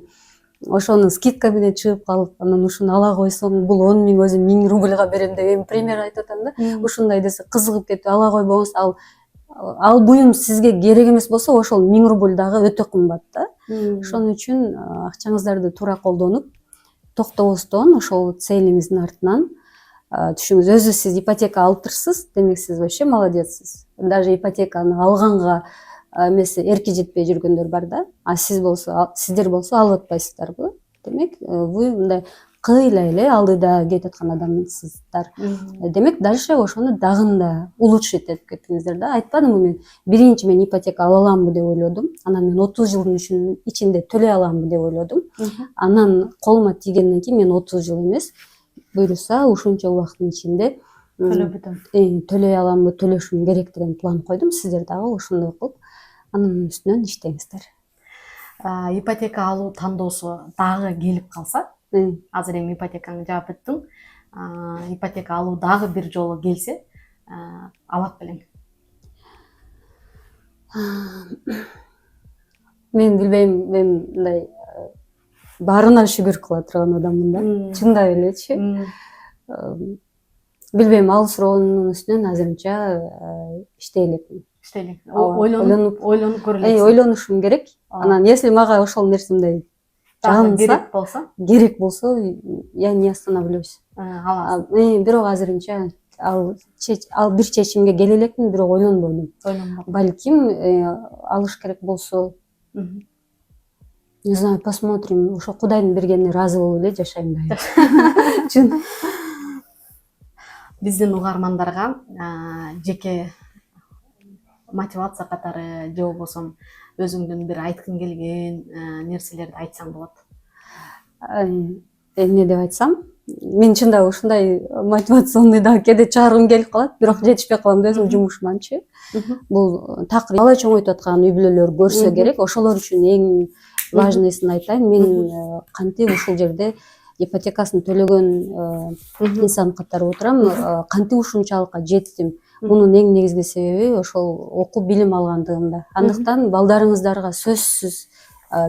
ошону скидка менен чыгып калып, анан ушуну ала койсоң, бул 10 000 өзү 1000 рубльга берем деп эми пример айтып атам да. Ушундай десе кызыгып кетип ала койбоңуз. Ал буюм сизге керек эмес болсо, ошол 1000 рубль дагы өтө кымбат да. Ошон үчүн акчаңыздарды туура колдонуп, токтобостон ошол целиңиздин артынан түшүңүз. Өзү сиз ипотека алыптырсыз, демек сиз вообще молодецсиз. Даже ипотеканы алганга эмеси эрки жетпей жүргөндөр бар да. Сиздер болсо алып атпайсыздарбы? Демек, вы мындай кыйла эле алдыда кетип аткан адамсыздар. Демек, дальше ошону дагы да улучшить этип кеттиңиздер да. Айтпадымбы мен биринчи мен ипотека ала аламбы деп ойлодум. Анан мен 30 жылдын ичинде төлөй аламбы деп ойлодум. Анан колума тийгенден кийин мен 30 жыл эмес, буюрса ушунча убакыттын ичинде төлөй аламбы, төлөшүм керек деген план койдум. Сиздер дагы ошондой кылып, анын үстүнөн иштеңиздер. Ипотека алуу тандоосу дагы келип калса, азыр эми ипотекаңды жаап бүттүң, ипотека алуу дагы бир жолу келсе, алат белең? Мен билбейм, мен мындай баарына шүгүр кыла турган адаммын да. Чындап элечи. билбейм, ал суроонун үстүнөн азырынча иштей элекмин. Ойлонуп көрө элексиң. Ойлонушум керек. Анан если мага ошол нерсе мындай жанса, керек болсо, я не остановлюсь. Бирок азырынча ал бир чечимге келе элекмин, бирок ойлонбодум. Балким алыш керек болсо, не знаю, посмотрим. Ошо Кудайдын бергенине ыраазы болуп эле жашайм дайым. Чын. Биздин угармандарга жеке мотивация катары же болбосо өзүңдүн бир айткың келген нерселерди айтсаң болот. Эмне деп айтсам, мен чындап ушундай мотивационный дагы кээде чыгаргым келип калат, бирок жетишпей калам да өзүмдүн жумушуманчы. Бул такыр бала чоңойтуп аткан үй бүлөлөр көрсө керек, ошолор үчүн эң важныйсын айтайын. Мен кантип ушул жерде ипотекасын төлөгөн инсан катары отурам, кантип ушунчалыкка жеттим. Мунун эң негизги себеби ошол окуп билим алгандыгымда. Андыктан балдарыңыздарга сөзсүз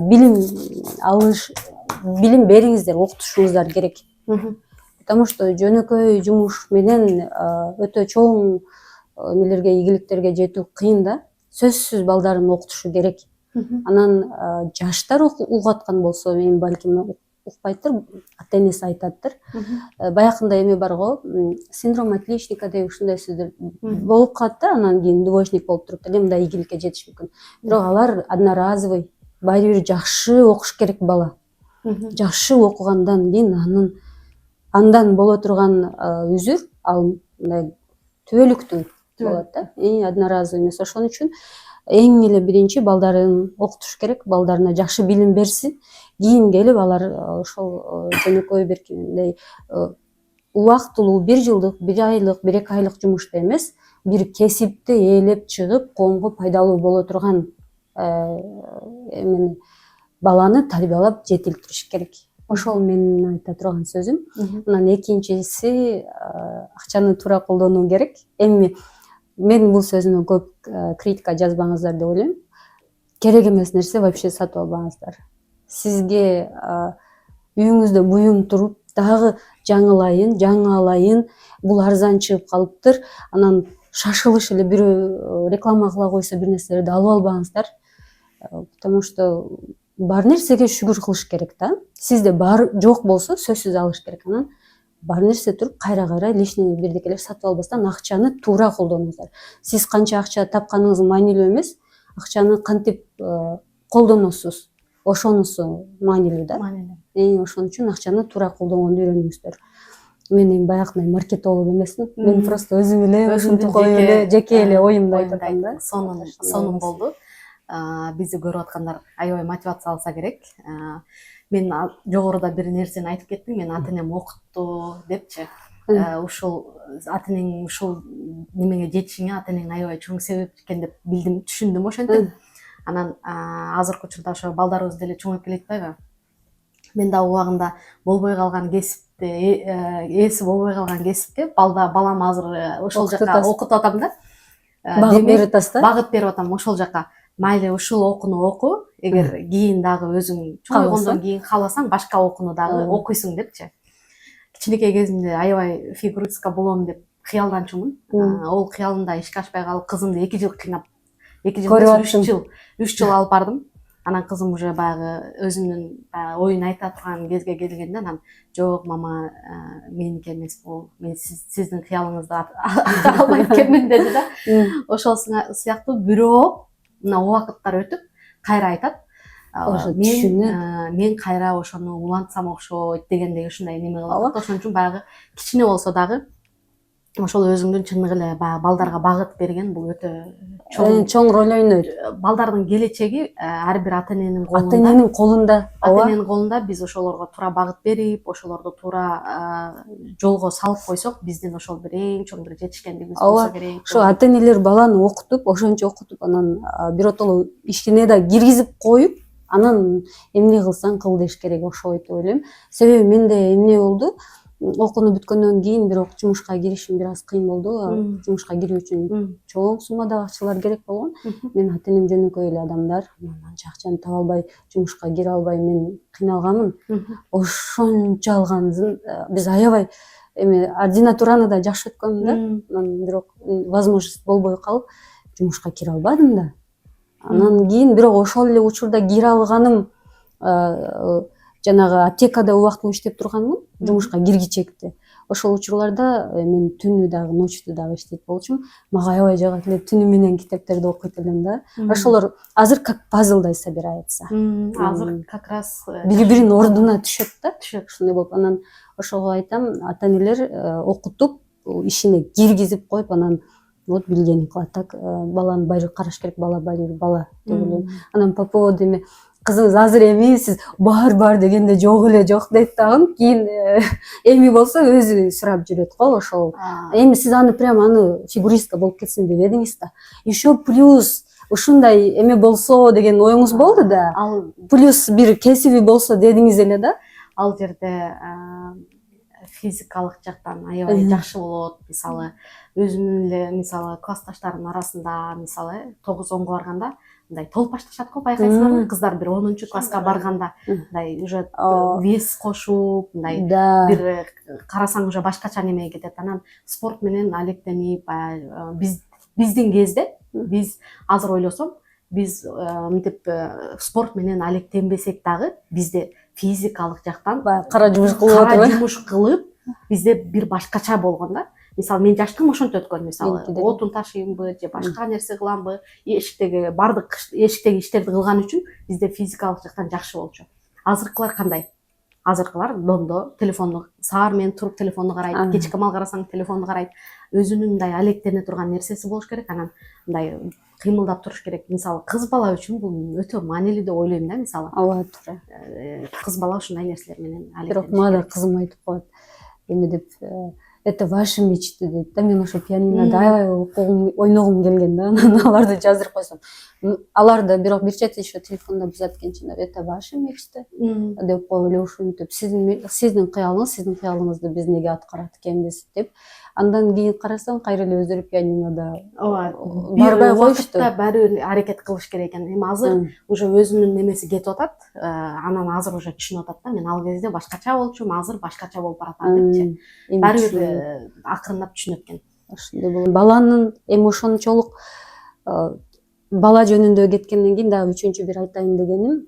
билим бериңиздер, окутушуңуздар керек. Потому что жөнөкөй жумуш менен өтө чоң эмелерге, ийгиликтерге жетүү кыйын да. Сөзсүз балдарын окутушу керек. Анан жаштар угуп аткан болсо, мен балким укпайттыр, ата-энеси айтаттыр. Баякында эме бар го, синдром отличника деп ушундай сөздөр болуп калат да, анан кийин двоечник болуп туруп эле мындай ийгиликке жетиш мүмкүн. Бирок алар одноразовый, баары бир жакшы окуш керек бала. Жакшы окугандан кийин андан боло турган үзүр ал мындай түбөлүктүү болот да, одноразовый эмес. Ошон үчүн эң эле биринчи балдарын окутуш керек, балдарына жакшы билим берсин. Кийин келип алар ошол жөнөкөй бир мындай убактылуу 1 жылдык, 1 айлык, 1-2 айлык жумушта эмес, бир кесипти ээлеп чыгып, коомго пайдалуу боло турган эмени баланы тарбиялап жетилтириш керек. Ошол менин айта турган сөзүм. Анан экинчиси акчаны туура колдонуу керек. Эми мен бул сөзүмө көп критика жазбаңыздар деп ойлойм. Керек эмес нерсе вообще сатып албаңыздар. Сизге үйүңүздө буюм туруп, дагы жаңы алайын, бул арзан чыгып калыптыр. Анан шашылыш эле бирөө реклама кыла койсо бир нерселерди алып албаңыздар. Потому что бар нерсеге шүгүр кылыш керек да. Сизде бар жок болсо сөзсүз алыш керек. Анан бар нерсе туруп кайра лишний бирдекелер сатып албастан акчаны туура колдонуңуздар. Сиз канча акча тапканыңыз маанилүү эмес, акчаны кантип колдоносуз, ошонусу маанилүү да. Ошон үчүн акчаны туура колдонгонду үйрөнүңүздөр. Мен эми баягындай маркетолог эмесмин. Мен просто өзүм эле жеке эле оюмду айтып атам да. Сонун болду. Бизди көрүп аткандар аябай мотивация алса керек. Мен жогоруда бир нерсени айтып кеттим. Мен ата-энем окутту депчи. Ушул ата-энең ушул немеге жетишиңе ата-энең аябай чоң себеп экен деп билдим, түшүндүм ошентип. Анан азыркы учурда ошо балдарыбыз деле чоңоюп келе атпайбы? Мен да убагында болбой калган кесипти, ээси болбой калган кесипти балам азыр ошол жака окутуп атам да. Багып берип атасыз да? Багып берип атам ошол жака. Майлы ушул окууну оку, эгер кийин дагы өзүң чоңойгондон кийин кааласаң башка окууну дагы окуйсуң депчи. Кичинекей кезимде аябай фигуристка болом деп кыялданчумун. Ол кыялымда ишке ашпай калып, кызымды 2 жыл кыйнап, 3 жыл алып бардым. Анан кызым уже баягы өзүнүн оюн айта турган кезге келгенде анан жок мама, меники эмес бул, мен сиздин кыялыңызды ата албайт экенмин деди да. Ошол сыяктуу бирок мына убакыттар өтүп кайра айтат. Мен кайра ошону улантсам окшойт дегендей ушундай неме кылат. Ошон үчүн баягы кичине болсо дагы ошол өзүңдүн чындыгы эле баягы балдарга багыт берген бул өтө чоң роль ойнойт. Балдардын келечеги ар бир ата-эненин колунда. Ата-эненин колунда. Ата-эненин колунда. Биз ошолорго туура багыт берип, ошолорду туура жолго салып койсок, биздин ошол бир эң чоң бир жетишкендигибиз болсо керек. Ошо ата-энелер баланы окутуп, ошончо окутуп, анан биротоло ишине да киргизип коюп, анан эмне кылсаң кыл деш керек, ошо деп ойлойм. Себеби менде эмне болду? Окууну бүткөндөн кийин бирок жумушка киришим бир аз кыйын болду. Жумушка кирүү үчүн чоң суммадагы акчалар керек болгон. Мен ата-энем жөнөкөй эле адамдар. Анча акчаны таба албай, жумушка кире албай мен кыйналганмын. Ошончо алганын биз аябай эми ординатураны да жакшы өткөм да, бирок возможность болбой калып жумушка кире албадым да. Анан кийин бирок ошол эле учурда кире алганым жанагы аптекада убактылуу иштеп турганмын, жумушка киргичекти. Ошол учурларда мен түнү дагы, ночту дагы иштейт болчумун. Мага аябай жагат эле, түнү менен китептерди окуйт элем да. Ошолор азыр как пазлдай собирается. Азыр как раз бири-биринин ордуна түшөт да. түшөт. Ушундай болуп, анан ошого айтам, ата-энелер окутуп, ишине киргизип коюп, анан вот билгенин кылат. Так баланы байыр караш керек, бала байыр бала деп ойлойм. Анан по поводу эми кызыңыз азыр эми сиз бар дегенде жок эле жок дейт дагы. Кийин эми болсо өзү сурап жүрөт го ошол. Эми сиз аны прямо аны фигуристка болуп кетсин деп эдиңиз да. Еще плюс ушундай эме болсо деген оюңуз болду да. Ал Плюс бир кесиби болсо дедиңиз эле да. ал жерде физикалык жактан аябай жакшы болот. Мисалы өзүмдүн эле мисалы классташтардын арасында мисалы 9-10 барганда мындай толуп башташат го, байкайсыңарбы? Кыздар бир 10 класска барганда мындай уже вес кошуп, мындай бир карасаң уже башкача немеге кетет. Анан спорт менен алектенип, биздин кезде биз азыр ойлосом, биз мынтип спорт менен алектенбесек дагы бизде физикалык жактан кара жумуш кылып бизде бир башкача болгон да. Мисалы мен жаштыгым ошентип өткөн, мисалы отун ташыймбы же башка нерсе кыламбы, эшиктеги бардык эшиктеги иштерди кылган үчүн бизде физикалык жактан жакшы болчу. Азыркылар кандай? Азыркылар дондо телефонду саар менен туруп телефонду карайт, кечки мал карасаң телефонду карайт. Өзүнүн мындай алектене турган нерсеси болуш керек, анан мындай кыймылдап туруш керек. Мисалы кыз бала үчүн бул өтө маанилүү деп ойлойм да, мисалы. Ооба, туура. Кыз бала ушундай нерселер менен Бирок мага да кызым айтып коет. Эме деп это ваши мечты дейт да. Мен ошо пианинода аябай ойногум келген да. Анан аларды жаздырып койсом. Алар да бирок бир чети еще телефонда бузат экенчиндер. Это ваши мечты деп коюп эле ушинтип сиздин кыялыңызды биз неге аткарат экенбиз деп. Андан кийин карасаң кайра эле өздөрү пианинода барбай коюшту. Баары бир аракет кылыш керек экен. Эми азыр уже өзүнүн немеси кетип атат. Анан азыр уже түшүнүп атат да. Мен ал кезде башкача болчумун, азыр башкача болуп баратам депчи. Баары бир акырындап түшүнөт экен. Ошондой болот. Баланын эми ошончолук бала жөнүндө кеткенден кийин дагы үчүнчү бир айтайын дегеним,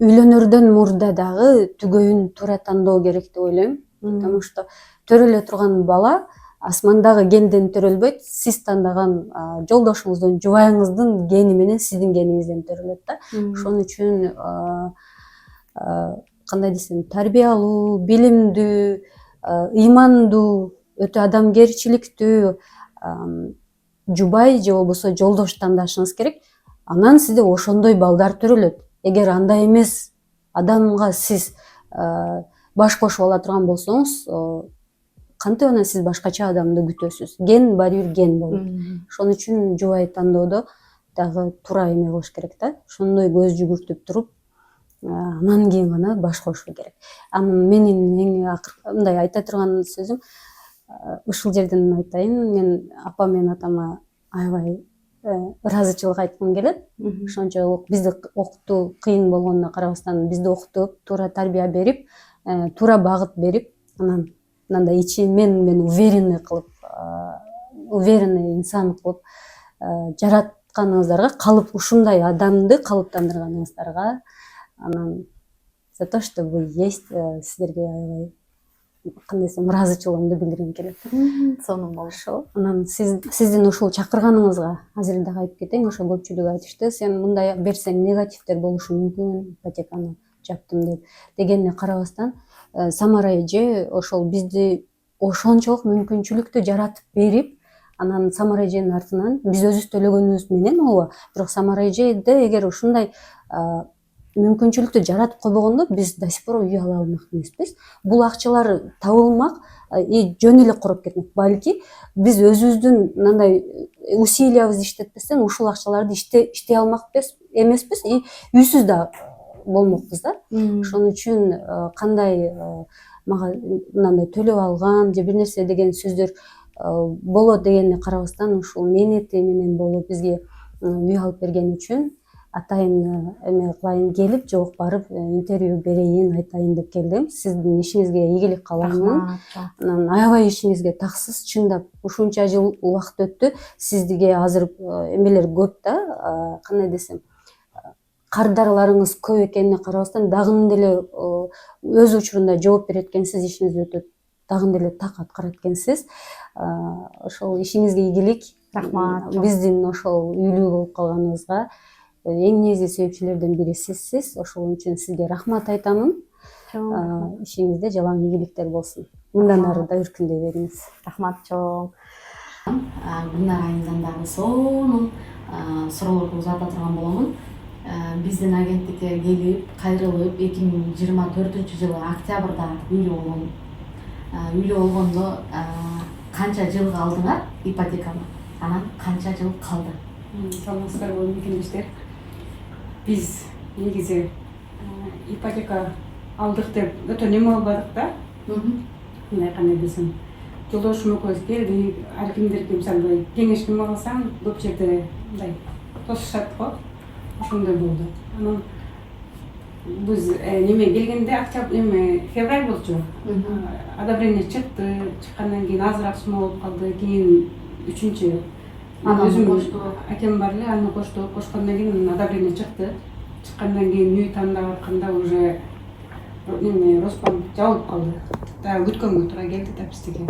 үйлөнөрдөн мурда дагы түгөйүн туура тандоо керек деп ойлойм. Потому что төрөлө турган бала асмандагы генден төрөлбөйт, сиз тандаган жолдошуңуздун, жубайыңыздын гени менен сиздин гениңизден төрөлөт да. Ошон үчүн кандай десем, тарбиялуу, билимдүү, ыймандуу, өтө адамгерчиликтүү жубай же болбосо жолдош тандашыңыз керек. Анан сизде ошондой балдар төрөлөт. Эгер андай эмес адамга сиз баш кошуп ала турган болсоңуз, кантип анан сиз башкача адамды күтөсүз? Ген баары бир ген болот. Ошон үчүн жубай тандоодо дагы туура эме кылыш керек да. Ошондой көз жүгүртүп туруп, анан кийин гана баш кошуу керек. Менин эң мындай айта турган сөзүм, ушул жерден айтайын, мен апам менен атама аябай ыраазычылык айткым келет. Ошончолук бизди окутуу кыйын болгонуна карабастан бизди окутуп, туура тарбия берип, туура багыт берип, анан мындай мен уверенный кылып, уверенный инсан кылып жаратканыңыздарга, калып ушундай адамды калыптандырганыңыздарга, анан за то, что вы есть, сиздерге аябай кандай десем, ыраазычылыгымды билдиргим келет. Сонун болушу. Анан сиздин ушул чакырганыңызга азыр дагы айтып кетейин. Ошо көпчүлүк айтышты, сен мындай берсең негативдер болушу мүмкүн, ипотеканы жаптым деп. Дегенине карабастан, Самара эже ошол бизди ошончолук мүмкүнчүлүктү жаратып берип, анан Самара эженин артынан биз өзүбүз төлөгөнүбүз менен ооба, бирок Самара эжеде эгер ушундай мүмкүнчүлүктү жаратып койбогондо биз до сих пор үй ала алмак эмеспиз. Бул акчалар табылмак жөн эле куруп кетмек. Балки биз өзүбүздүн мындай усилиябызды иштетпестен ушул акчаларды иштей алмак эмеспиз и үйсүз да болмокпуз да. Ошон үчүн кандай мага мындай төлөп алган же бир нерсе деген сөздөр болот дегенине карабастан, ушул менети менен болуп бизге үй алып берген үчүн атайын эме кылайын келип, жок барып интервью берейин, айтайын деп келдим. Сиздин ишиңизге ийгилик каалаймын. Анан аябай ишиңизге таксыз, чындап ушунча жыл убакыт өттү. Сизге азыр эмелер көп да, кандай десем, кардарларыңыз көп экенине карабастан дагы деле өз учурунда жооп берет экенсиз, ишиңизди өтө дагы деле так аткарат экенсиз. Ошол ишиңизге ийгилик. Рахмат. Биздин ошол үйлүү болуп калганыбызга эң негизги себепчилерден бири сизсиз. Ошол үчүн сизге рахмат айтамын. Ишиңизде жалаң ийгиликтер болсун. Мындан ары да өркүндөй бериңиз. Рахмат чоң. Гүлнар айымдан дагы сонун суроолорду узата турган боломун. Биздин агенттикке келип, кайрылып, 2024-жылы октябрда үйлүү болгондо канча жылга алдыңар ипотеканы? Анан канча жыл калды? Саламатсыздарбы, мекендештер. Биз негизи ипотека алдык деп өтө неме болбадык да. Мындай кандай десем, жолдошум экөөбүз келдик, ар кимдерге мисалы кеңеш неме кылсаң, көп жерде мындай тосушат го. Ошондой болду. Анан биз неме келгенде февраль болчу. Одобрение чыкты. Чыккандан кийин азыраак сумма болуп калды. Кийин 3-чү өзүм коштук. Акем бар эле, аны коштук. Кошкондон кийин одобрение чыкты. Чыккандан кийин үй тандап атканда уже Роспан жабылып калды. Дагы күткөнгө туура келди да биздике.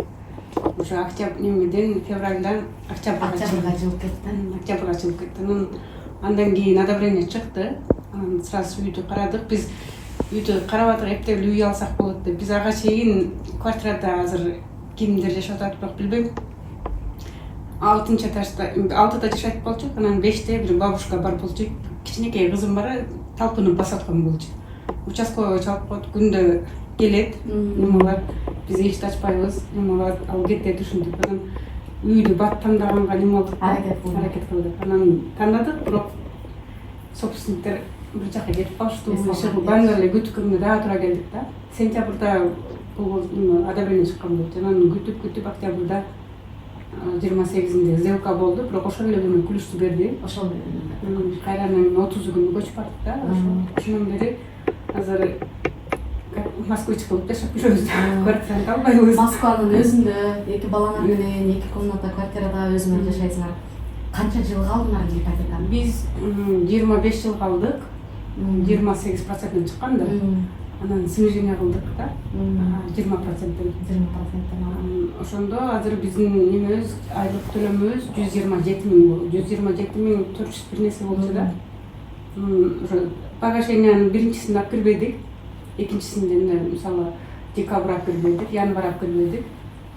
Уже октябрден февралдан октябрга жылып кетти. Андан кийин одобрение чыкты. Анан сразу үйдү карадык. Биз үйдү карап атып, эптеп үй алсак болот деп. Биз ага чейин квартирада азыр кимдер жашап атат, бирок билбейм. 6-чы этажда, 6-да жашайт болчу. Анан 5-те бир бабушка бар болчу. Кичинекей кызым бар, талпынып басып аткан болчу. Участковый чалып коет, күндө келет. Немалар биз эшикти ачпайбыз. Немалар ал кетет ушинтип. Анан үйдү тандаганга неме болдук, аракет кылдык. Анан тандадык, бирок собственниктер бир жака кетип калышту. Баң эле күткөнгө дагы туура келдик да. Сентябрда бул одобрение чыккан болчу. Анан күтүп октябрда 28-inde сделка болду, бирок ошол эле күнү күлүштү берди. Ошол кайрадан 30 күнү көчүп бардык да. Ошондон бери азыр москвич болуп жашап жүрөбүз. Квартираны албайбыз. Москванын өзүндө 2 балаңар менен 2 комната квартирада өзүңөр жашайсыңар. Канча жыл калдыңар ипотеканы? Биз 25 жыл калдык. 28%-тен чыккан да. Анан снижение кылдык да. 20%-тен. Ошондо азыр биздин немебиз, айлык төлөмүбүз 127 миң болду. 127 миң 400 бир нерсе болчу да. Ошо погашениянын биринчисин алып кирбедик. Экинчисинде мисалы декабрь алып кирбедик, январь алып кирбедик.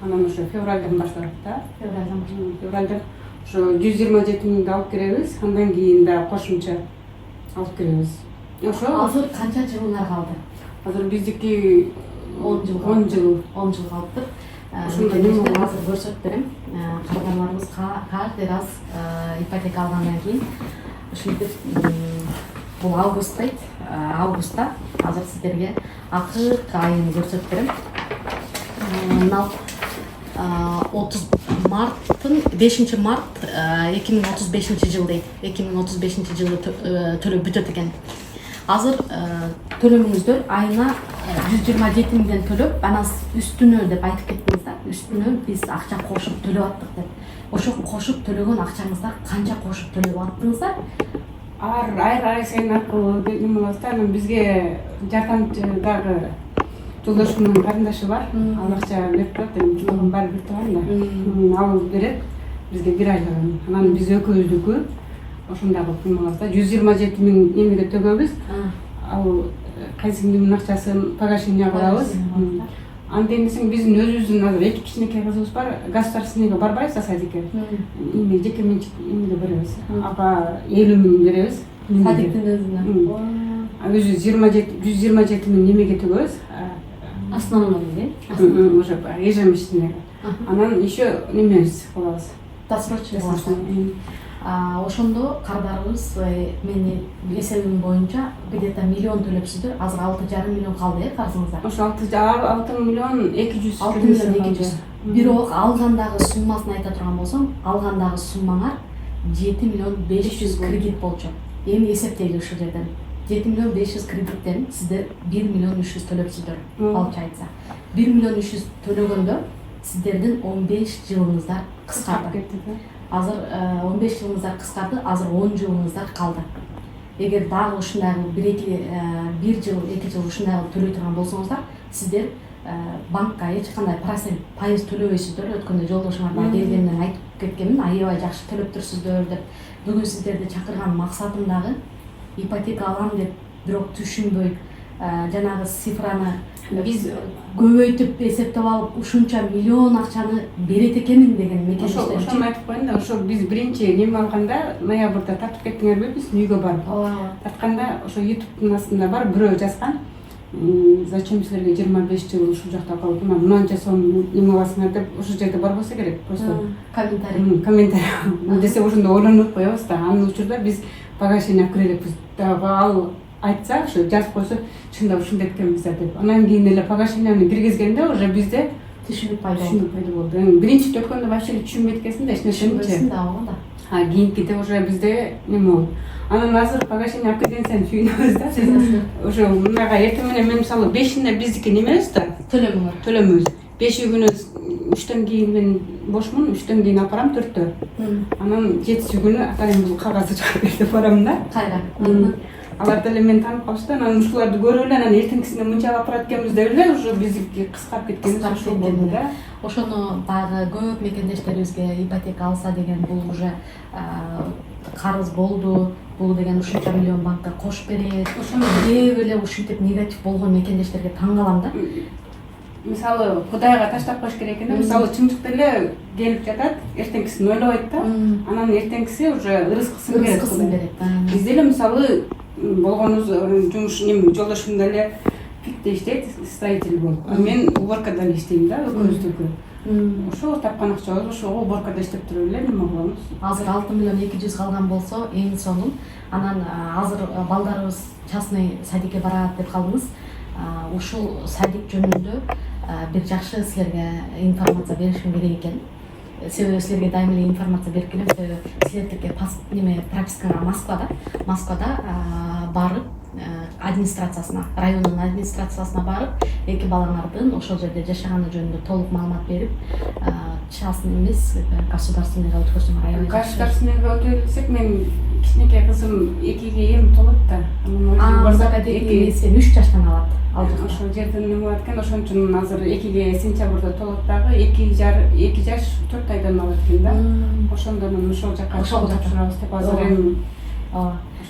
Анан ошо февралдан баштап да. Февралдан ошо 127 миңди алып киребиз. Андан кийин да кошумча алып киребиз. Ошо Азыр канча жылыңар калды? Азыр биздики 10 жыл калыптыр. Ошондо азыр көрсөтүп берем. Кардарларыбыз каждый раз ипотека алгандан кийин ушинтип бул август дейт. Августта азыр сиздерге акыркы айын көрсөтүп берем. Мына 30 марттын 5 март 2035 жыл дейт. 2035 жылы төлөп бүтөт экен. Азыр төлөмүңүздөр айына 127 миңден төлөп, анан үстүнө деп айтып кеттиңиз да. Үстүнө биз акча кошуп төлөп аттык деп. Ошо кошуп төлөгөн акчаңыздар канча кошуп төлөп аттыңыздар? Ай сайын аркылуу немелерди анан бизге жардамчы дагы жолдошумдун карындашы бар. Ал акча берип турат, эми баары бир турган да. Ал берет бизге бир айлыгын. Анан биз экөөбүздүкү ошондой кылып немелерди. 127 миң эмеге төгөбүз. Ал кайсы кимдин акчасын погашение кылабыз. Антен десең биздин өзүбүздүн азыр 2 кичинекей кызыбыз бар. Государственныйга барбайбыз да садикке. Эми жеке менчик эмеге беребиз. Ага 50 миң беребиз. Садиктин өзүнө. Өзү 127 миң эмеге төгөбүз. Основной, уже ежемесячный. Анан еще немебиз кылабыз. Досрочный. Ошондо кардарыбыз менин эсебим боюнча где-то миллион төлөпсүздөр. Азыр 6,5 миллион калды карызыңыздар. Ошо 6 миллион 200. 6 миллион 200. Бирок алгандагы суммасын айта турган болсом, алгандагы суммаңар 7 миллион 500 кредит болчу. эми эсептейли ушул жерден 7.500.000 кредиттен сиздер 1.300.000 төлөпсүздөр. Алча айтса 1.300.000 төлөгөндө сиздердин 15 жылыңыздар кыскарды. Азыр 15 жылыңыздар кыскарды, азыр 10 жылыңыздар калды. Эгер дагы ушундай 1 жыл 2 жыл ушундай төлөй турган болсоңуздар, сиздер банкка эч кандай процент пайыз төлөбөйсүздөр. Өткөндө жолдошуңарга келгенден айтып кеткенмин, аябай жакшы төлөп турсуздар деп. Бүгүн сиздерди чакырган максатым дагы ипотека алам деп бирок түшүнбөй жанагы цифраны биз көбөйтүп эсептеп алып ушунча миллион акчаны берет экенин деген мекендештер. Ошону айтып коеюн да, ошо биз биринчи неме алганда ноябрда тартып кеттиңерби биз үйгө барып. Тартканда ошо YouTube'дун астында бар бирөө жазган. Зачем силерге 25 жыл ушул жакта калып, мынанча сом неме аласыңар деп ошол жерде бар болсо керек. Просто комментарий десе ошондо ойлонуп коебуз да. Анын учурда биз погашение кырелекпиз. Дагы ал айтса, ошо жазып койсо, чындап ушундай экенбиз деп. Анан кийин эле погашениени киргизгенде уже бизде түшүнүк пайда болду. Биринчи өткөндө вообще түшүнбөйт экенсиң да, эч нерсени. А кийинкиде уже бизде неме болду. Анан азыр погашение алып келген сайын сүйүнөбүз да. Ошо мынага эртең менен мен мисалы 5-inde биздики немебиз да, төлөмөбүз. 5 күнү 3төн кийин мен бошмун, 3төн кийин апарам 4тө. Анан 7 күнү атайын бул кагазды чыгарып бер деп барам да. Кайра. Алар деле мени таанып калышты. Анан ушуларды көрүп эле, анан эртеңкисинде мынчалап апарат экенбиз деп эле уже биздики кыскарып кеткенибиз ошол болду да. Ошону дагы көп мекендештерибизге ипотека алса деген бул уже карыз болду, бул деген ушунча миллион банкка кошуп берет. Ошону деп эле ушинтип негатив болгон мекендештерге таң калам да. Мисалы Кудайга таштап коюш керек экен. Мисалы чындыкта эле келип жатат, эртеңкисин ойлобойт да. Анан эртеңкиси уже рызкысын берет. Бизде эле мисалы болгонубуз жумуш неме жолдошум деле фитте иштейт, строитель болуп. Мен уборкада эле иштейм да, экөөбүздүкү. Ошо тапкан акчабыз ошого уборкада иштеп туруп эле неме кылабыз. Азыр 6.200.000 калган болсо, эң сонун. Анан азыр балдарыбыз частный садикке барат деп калдыңыз. Ушул садик жөнүндө бир жакшы силерге информация беришим керек экен. Себеби силерге дайым эле информация берип келем. Себеби силердики неме пропискага Москвада барып администрациясына, райондун администрациясына барып, эки балаңардын ошол жерде жашаганы жөнүндө толук маалымат берип, частный эмес, государственныйга өткөрсөңөр аябай. Государственныйга өтөлсөк, мен кичинекей кызым 2-ге эми толот да. Анан 3 жаштан алат. Ошол жерден неме болот экен, ошон үчүн азыр 2-ге сентябрда толот дагы, 2 жаш 4 айдан алат экен да. Ошондо мен ошол жакка тапшырабыз деп азыр эми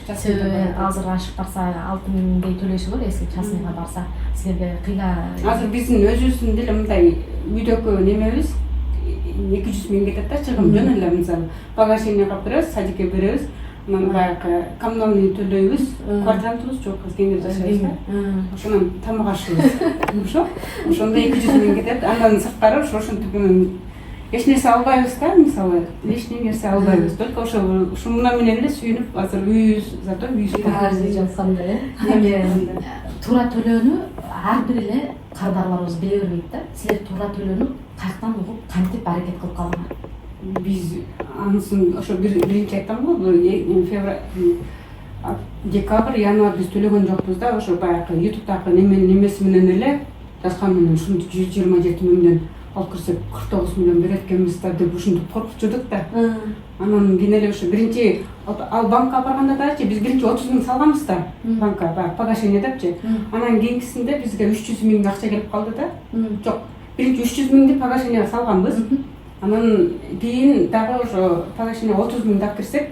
себеби азыр ашып барса 6.000 төлөйсүңөр, если частныйга барса силерге кыйла. Азыр биздин өзүбүздүн деле мындай үйдөгү немебиз 200.000 кетет да, чыгым жөн эле мисалы. Погашение кылып беребиз, садикке беребиз. Анан баягы коммуналный төлөйбүз, квартирабыз жок, кеңир жашайбыз да. Ошонун тамак ашыбыз. Ошондо 200.000 кетет. Андан сырткары ошентип эч нерсе албайбыз да, мисалы, лишний нерсе албайбыз. Только ушуна менен эле сүйүнүп, азыр үйүбүз, зато үйүбүз жатканда эми туура төлөөнү ар бир эле кардарларыбыз биле бербейт да. Силер туура төлөөнү каяктан угуп, кантип аракет кылып калдыңар? Биз анысын ошо биринчи айттым го, февраль, декабрь, январь биз төлөгөн жокпуз да. Ошо баягы YouTube'дагы немеси менен эле жазган менен ушинтип 127 миңден алып кирсек 49 миллион берет экенбиз да деп ушинтип коркуп жүрдүк да. Анан кийин эле ошо биринчи ал банкка барганда дагычы биз биринчи 30 миң салганбыз да банкка, баягы погашение депчи. Анан кийинкисинде бизге 300 миң акча келип калды да. Жок, биринчи 300 миңди погашение салганбыз. Анан кийин дагы ошо погашение 30 миң алып кирсек,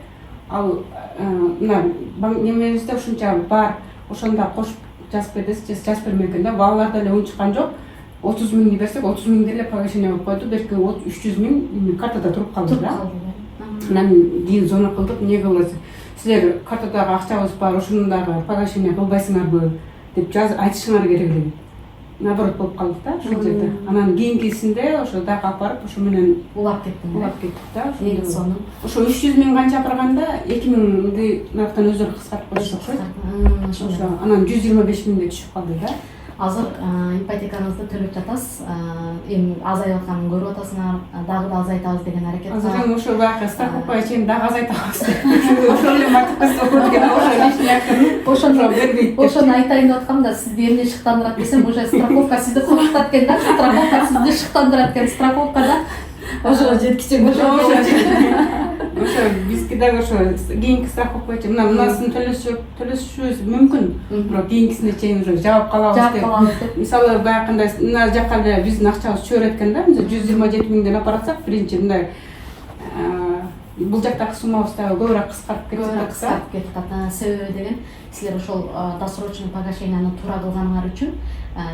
ал мына немебизде ушунча бар, ошондо кошуп жазып бердиз, жазып бермей экен да. Балалар деле унчуккан жок. 30 миңди берсек, 30 миңди эле погашение кылып койду. Берки 300 миң картада туруп калды да. Анан кийин звонок кылдык, эмне кылабыз? Силер картадагы акчабыз бар, ошону дагы погашение кылбайсыңарбы деп айтышыңар керек эле. Наоборот болуп калдык да ошол жерде. Анан кийинкисинде ошо дагы алып барып, ошо менен улап кеттик да. Эң сонун. Ошо 300 миң канча барганда 2 миңди нарактан өздөрү кыскартып коюштук. Ошо анан 125 миңге түшүп калды да. азыр ипотекаңызды төлөп жатасыз. Эми азайып атканын көрүп атасыңар, дагы да азайтабыз деген аракет азыр бар. эми ошо баягы страховка чейин дагы азайтабыз. Ошол эле мотивация болот экен, ошо ишин Ошону бербейт. ошону айтайын деп аткам да, сизди эмне шыктандырат десем, уже страховка сизди коркутат экен да, страховка сизди шыктандырат экен, страховкада ошо жеткиче Ошо бизге дагы ошо кийинки страховка чейин мунасын төлөшүбүз мүмкүн, бирок кийинкисине чейин уже жаап калабыз деп. Мисалы баягындай мына жака эле биздин акчабыз түшө берет экен да, 127 миңден алып баратсак, биринчи мындай бул жактагы суммабыз дагы көбүрөөк кыскарып кетип атат. Себеби деген, силер ошол досрочный погашенияны туура кылганыңар үчүн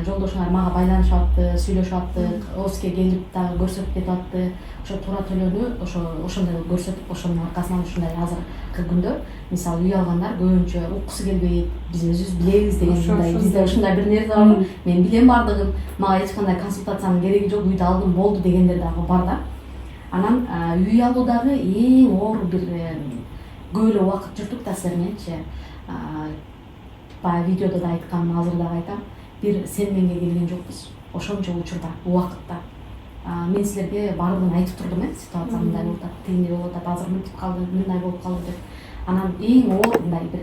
жолдошуңар мага байланышып атты, сүйлөшүп атты, офиске келип дагы көрсөтүп кетип атты. Ошо туура төлөөнү ошондой көрсөтүп, ошонун аркасынан ушундай азыркы күндө мисалы үй алгандар көбүнчө уккусу келбейт, биз өзүбүз билебиз дегендей, бизде ушундай бир нерсе бар. Мен билем бардыгын, мага эч кандай консультациянын кереги жок, үйдү алдым болду дегендер дагы бар да. Анан үй алуудагы эң оор бир көп эле убакыт жүрдүк да силер мененчи. Баягы видеодо да айткам, азыр дагы айтам. Бир сенменге келген жокпуз. Ошончо учурда, убакытта. Мен силерге баардыгын айтып турдум, ситуация мындай болуп атат, тигиндей болуп атат, азыр мынтип калды, мындай болуп калды деп. Анан эң оор мындай бир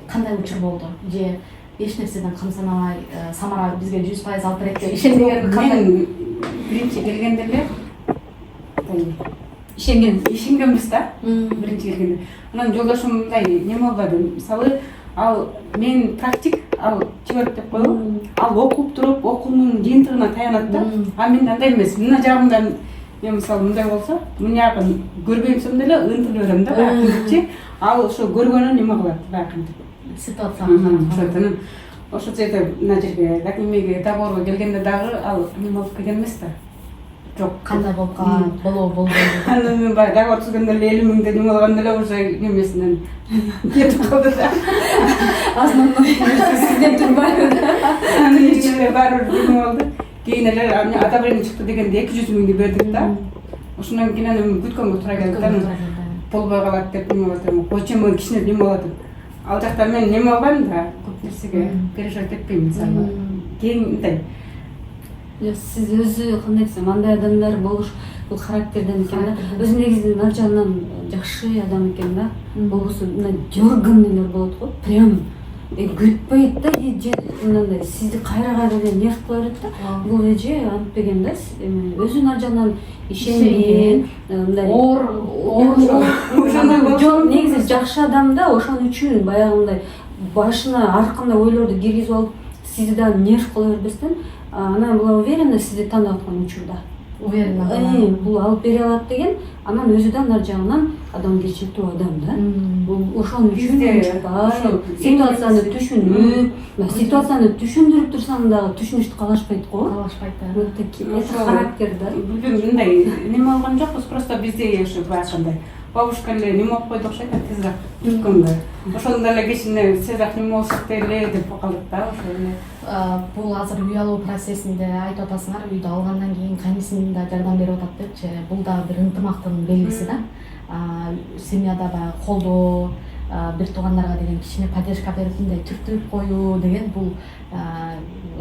кандай учур болду? Же эч нерседен камсанабай, Самара бизге 100% алып берет деп ишендигени кандай? Мен биринчи келгенде эле ишенгенбиз да, биринчи келгенде. Анан жолдошум мындай неме болду, мисалы ал мен практик, ал теорик деп коелу, ал окуп туруп окуунун жыйынтыгына таянат да, а мен андай эмес, мына жагымдан мен мисалы мындай болсо, мына жагын көрбөйсөм деле ынтылып берем да, баягычы, ал ошо көргөнүн неме кылат, баягынтип ситуацияны карап. Ошо жерде мына жерге документке договорго келгенде дагы ал неме болуп келген эмес да. Жок, кандай болуп калган, болобу. Анан мен баягы договор түзгөндө эле 50 миңде неме кылганда эле уже немесинен кетип калды да. Основной сизден турбайбы. Анан ичинде баары бир неме болду. Кийин эле одобрение чыкты дегенде 200 миңди бердик да. Ошондон кийин анан күткөнгө туура келди да. Болбой калат деп неме болду. Койчу мен кичине неме болду. Ал жакта мен неме албайм да, көп нерсеге переживать этпейм мисалы. Кийин мындай Сиз өзү кандай десем, андай адамдар болуш бул характерден экен да. Өзү негизи нар жагынан жакшы адам экен да. Болбосо мындай дёрганныйлар болот го. Прям күтпөйт да, мындай сизди кайра эле нерв кыла берет да. Бул эже антпеген да, өзү нар жагынан ишенген, мындай жок, негизи жакшы адам да, ошон үчүн баягындай башына ар кандай ойлорду киргизип алып, сизди да нерв кыла бербестен, анан була уверена сизди таанып аткан учурда. Уверена. Бул алып бере алат деген, анан өзү да нар жагынан адамгерчиликтүү адам да. Бул ошон үчүн ситуацияны түшүнүп, ситуацияны түшүндүрүп турсаң дагы түшүнүштү каалашпайт го. Каалашпайт да. Это характер да. Мындай неме алган жокпуз, просто бизде ошо баягындай бабушка эле неме болуп койду окшойт да, тезирээк күткөнгө. Ошондо эле кичине тезирээк неме болсок эле деп калдык да, ошо эле. Бул азыр үй алуу процессинде айтып атасыңар, үйдү алгандан кийин кайнысың да жардам берип атат депчи. Бул да бир ынтымактын белгиси да. Семьяда баягы колдоо, бир туугандарга деген кичине поддержка берип мындай түртүп коюу деген бул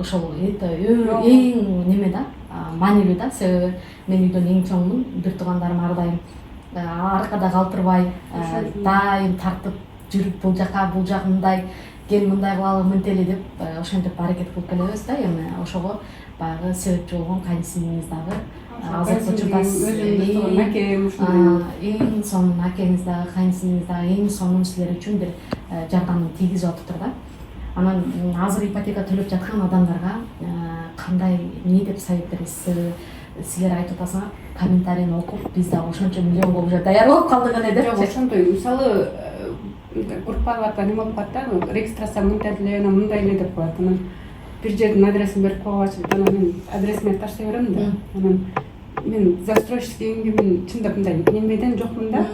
ошол эң неме да, маанилүү да. Себеби мен үйдөн эң чоңмун, бир туугандарым ар дайым аркада калтырбай, дайым тартып жүрүп бул жака мындай, кел мындай кылалы, мынтели деп ошентип аракет кылып келебиз да. Эми ошого баягы себепчи болгон кайнысыңыз дагы азыркы учурда эң сонун акеңиз дагы, кайнысыңыз дагы эң сонун силер үчүн бир жардамын тийгизип атыптыр да. Анан азыр ипотека төлөп жаткан адамдарга кандай эмне деп совет бересиз? Силер айтып атасыңар, комментарийни окуп, биз дагы ошончо миллионго уже даяр болуп калдык эле деп. Жок, ошондой мисалы группаларда неме болуп калат да, регистрация мындай эле, мындай эле деп коет. Анан бир жердин адресин берип койгочу, анан мен адресиме таштай берем да. Анан мен застройщик мен чындап мындай немеден жокмун да.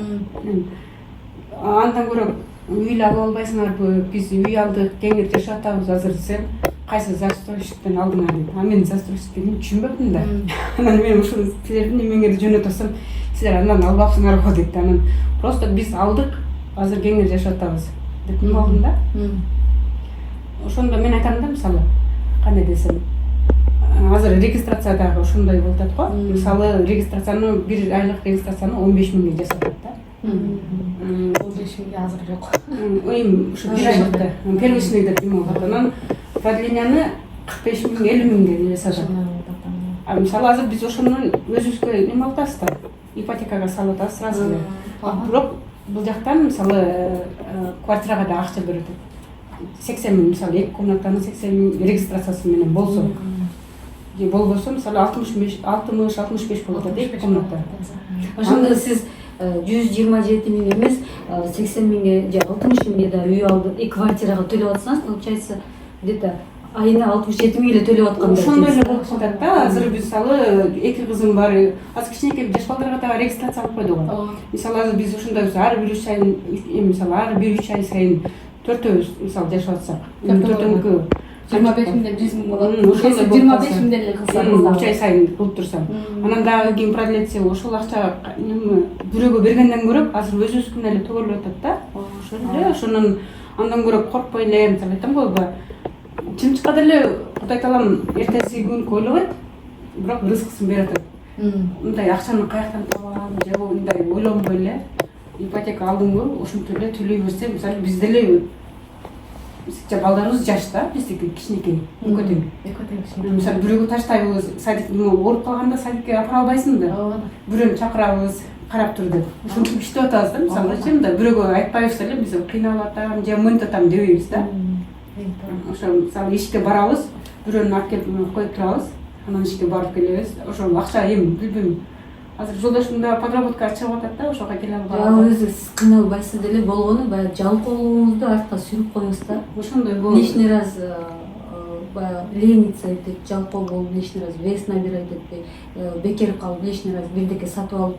Андан көрө үй алып албайсыңарбы, биз үй алдык, кеңири жашап атабыз азыр десем, кайсы застройщиктен алдыңар дейт. Мен застройщикти түшүнбөпмүн да. Анан мен ушул силердин эмеңерди жөнөтөсөм, силер андан албапсыңарбы дейт. Анан просто биз алдык, азыр кеңири жашап атабыз деп неме кылдым да. ошондо мен айтам да, мисалы кандай десем, азыр регистрациядагы ошондой болуп атат го. Мисалы регистрацияны бир айлык регистрацияны 15 миңге жасап атат да. 15 миңге азыр жок. Эми ушу бир айлыкта первичный деп болуп атат. Анан продлениени 45 миң 50 миңге жасашат. А мисалы азыр биз ошондон өзүбүзгө неме алып атабыз да, ипотекага салып атабыз сразу эле. Бирок бул жактан мисалы квартирага да акча берип атат. 80 миң, мисалы 2 комнатанын 80 миң регистрациясы менен болсо. Же болбосо мисалы 60-65 болуп атат 2 комната. Ошондо сиз 127 миң эмес 80 миңге же 60 миңге да үй алып, квартирага төлөп атсаңыз, получается где-то айына 67 миң эле төлөп аткандай. Ошондой эле болуп атат да. Азыр биз мисалы 2 кызым бар. Азыр кичинекей жаш балдарга да регистрация алып койдук го. Мисалы азыр биз ошондой ар бир 3 айын, мисалы ар бир 3 ай сайын төртөөбүз мисалы жашап атсак, төртөөңкү 25 миңден 100 миң болот. Ошондой 25 миңден эле кылсаңыз 3 ай сайын кылып турсам. Анан дагы кийин продлетсе ошол акча бирөөгө бергенден көрө азыр өзүбүздүкүнө эле төгөлүп атат да. Ошол эле ошонун андан көрө коркпой эле, мисалы айтам го, чымчыкка деле Кудай Таалам эртеси күнкү ойлобойт, бирок рызкысын берип атат. Мындай акчаны каяктан табам, же мындай ойлонбой эле ипотека алдымбы, ошентип эле төлөй берсе, мисалы биз деле балдарыбыз жаш да, биздики кичинекей, экөө тең. Мисалы бирөөгө таштайбыз, садик ооруп калганда садикке апара албайсың да. Бирөөнү чакырабыз, карап тур деп. Ушинтип иштеп атабыз да, мисалы да бирөөгө айтпайбыз эле, биз кыйналып атам же мынтип атам дебейбиз да. Ошо мисалы ишке барабыз, бирөөнү алып келип коюп турабыз, анан ишке барып келебиз. Ошол акча эми билбейм. Азыр жолдошум да подработка чыгып атат да, ошого келип алып. Өзү кыйналбайсыз деле болгону, баягы жалкоолугуңузду артка сүрүп коюңуз да. Ошондой болот. Лишний раз лениться этип, жалкоо болуп, лишний раз вес набирать этпей, бекер калып, лишний раз бирдеке сатып алып,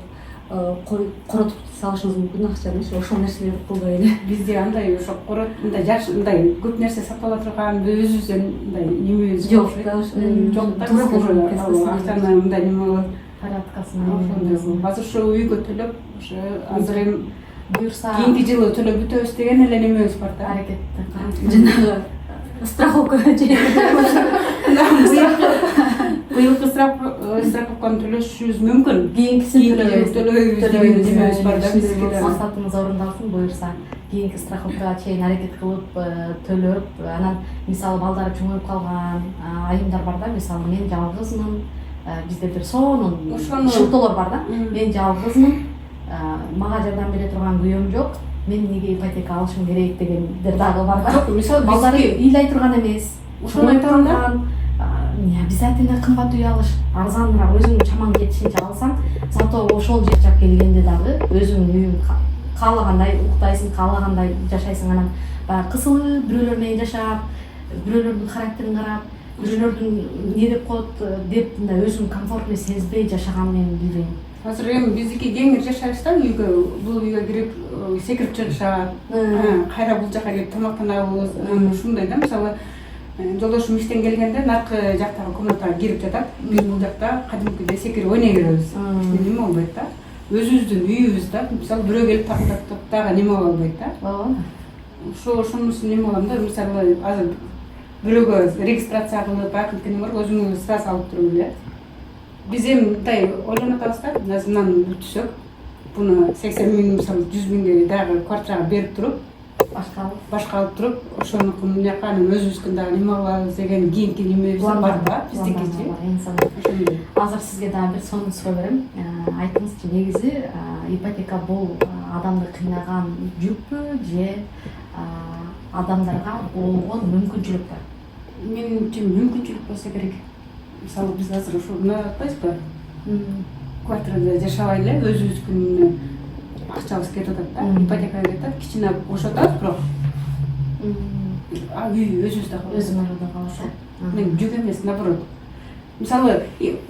коротуп салышыңыз мүмкүн акчаны. Ошол нерселерди кылбай эле. Бизде андай ошо корот, мындай жакшы, мындай көп нерсе сатып ала турган, өзүбүздөн мындай немебиз Жок да. жок да. Акчаны мындай неме болот. Порядкасын. Азыр ошо үйгө төлөп, ошо азыр эми буюрса кийинки жылы төлөп бүтөбүз деген эле немебиз бар да. аракетти. Жанагы страховка Быйылкы страховканы төлөшүбүз мүмкүн. Кийинкисин төлөбөйбүз деген немебиз бар да бизге да. Максатыңыз орундалсын, буюрса кийинки страховкага чейин аракет кылып төлөп, анан мисалы балдары чоңоюп калган айымдар бар да, мисалы мен жалгызмын, бизде бир сонун шылтоолор бар да. Мен жалгызмын, мага жардам бере турган күйөөм жок, мен эмнеге ипотека алышым керек дегендер дагы бар да. Мисалы балдары ыйлай турган эмес. Ошону айтам да. Обязательно кымбат үй алыш, арзаныраак өзүңдүн чамаң жетишинче алсаң, зато ошол жер жак келгенде дагы өзүңдүн үйүң каалагандай уктайсың, каалагандай жашайсың. Анан баягы кысылып бирөөлөр менен жашап, бирөөлөрдүн характерин карап, бирөөлөрдүн эмне деп коет деп мындай өзүң комфортный сезбей жашаган мен билбейм. Азыр эми биздики кеңир жашайбыз да, үйгө, бул үйгө кирип секирип чыгышат, кайра бул жака келип тамактанабыз, ушундай да. Мисалы жолдошум иштен келгенде наркы жактагы комнатага кирип жатат, биз бул жакта кадимкидей секирип ойной беребиз. Неме болбойт да. Өзүбүздүн үйүбүз да. Мисалы бирөө келип такылдап дагы неме болбойт да. Ошонусун неме кылам да. Мисалы азыр бирөөгө регистрация кылып, акыркы неме бар, өзүңүз сразу алып туруп эле. Биз эми мындай ойлонуп атабыз да, мынаны бүтүсөк, буну 80 миң, мисалы 100 миңге дагы квартирага берип туруп, башка алып туруп, ошонукун мынакка анан өзүбүздүн дагы неме кылабыз деген кийинки немебиз бар да, биздикичи. Азыр сизге дагы бир сонун суроо берем. Айтыңызчы, негизи ипотека бул адамды кыйнаган жүкпү же адамдарга болгон мүмкүнчүлүкпү? Менимче мүмкүнчүлүк болсо керек. Мисалы биз азыр ошо мына атпайсызбы? Квартирада жашабай эле өзүбүздүн акчабыз кетип атат да, ипотекага кетип атат, кичине бошотабыз бирок. Үй өзүбүздө калат. Өзүңөрдө калат. Мен жүк эмес, наоборот. Мисалы,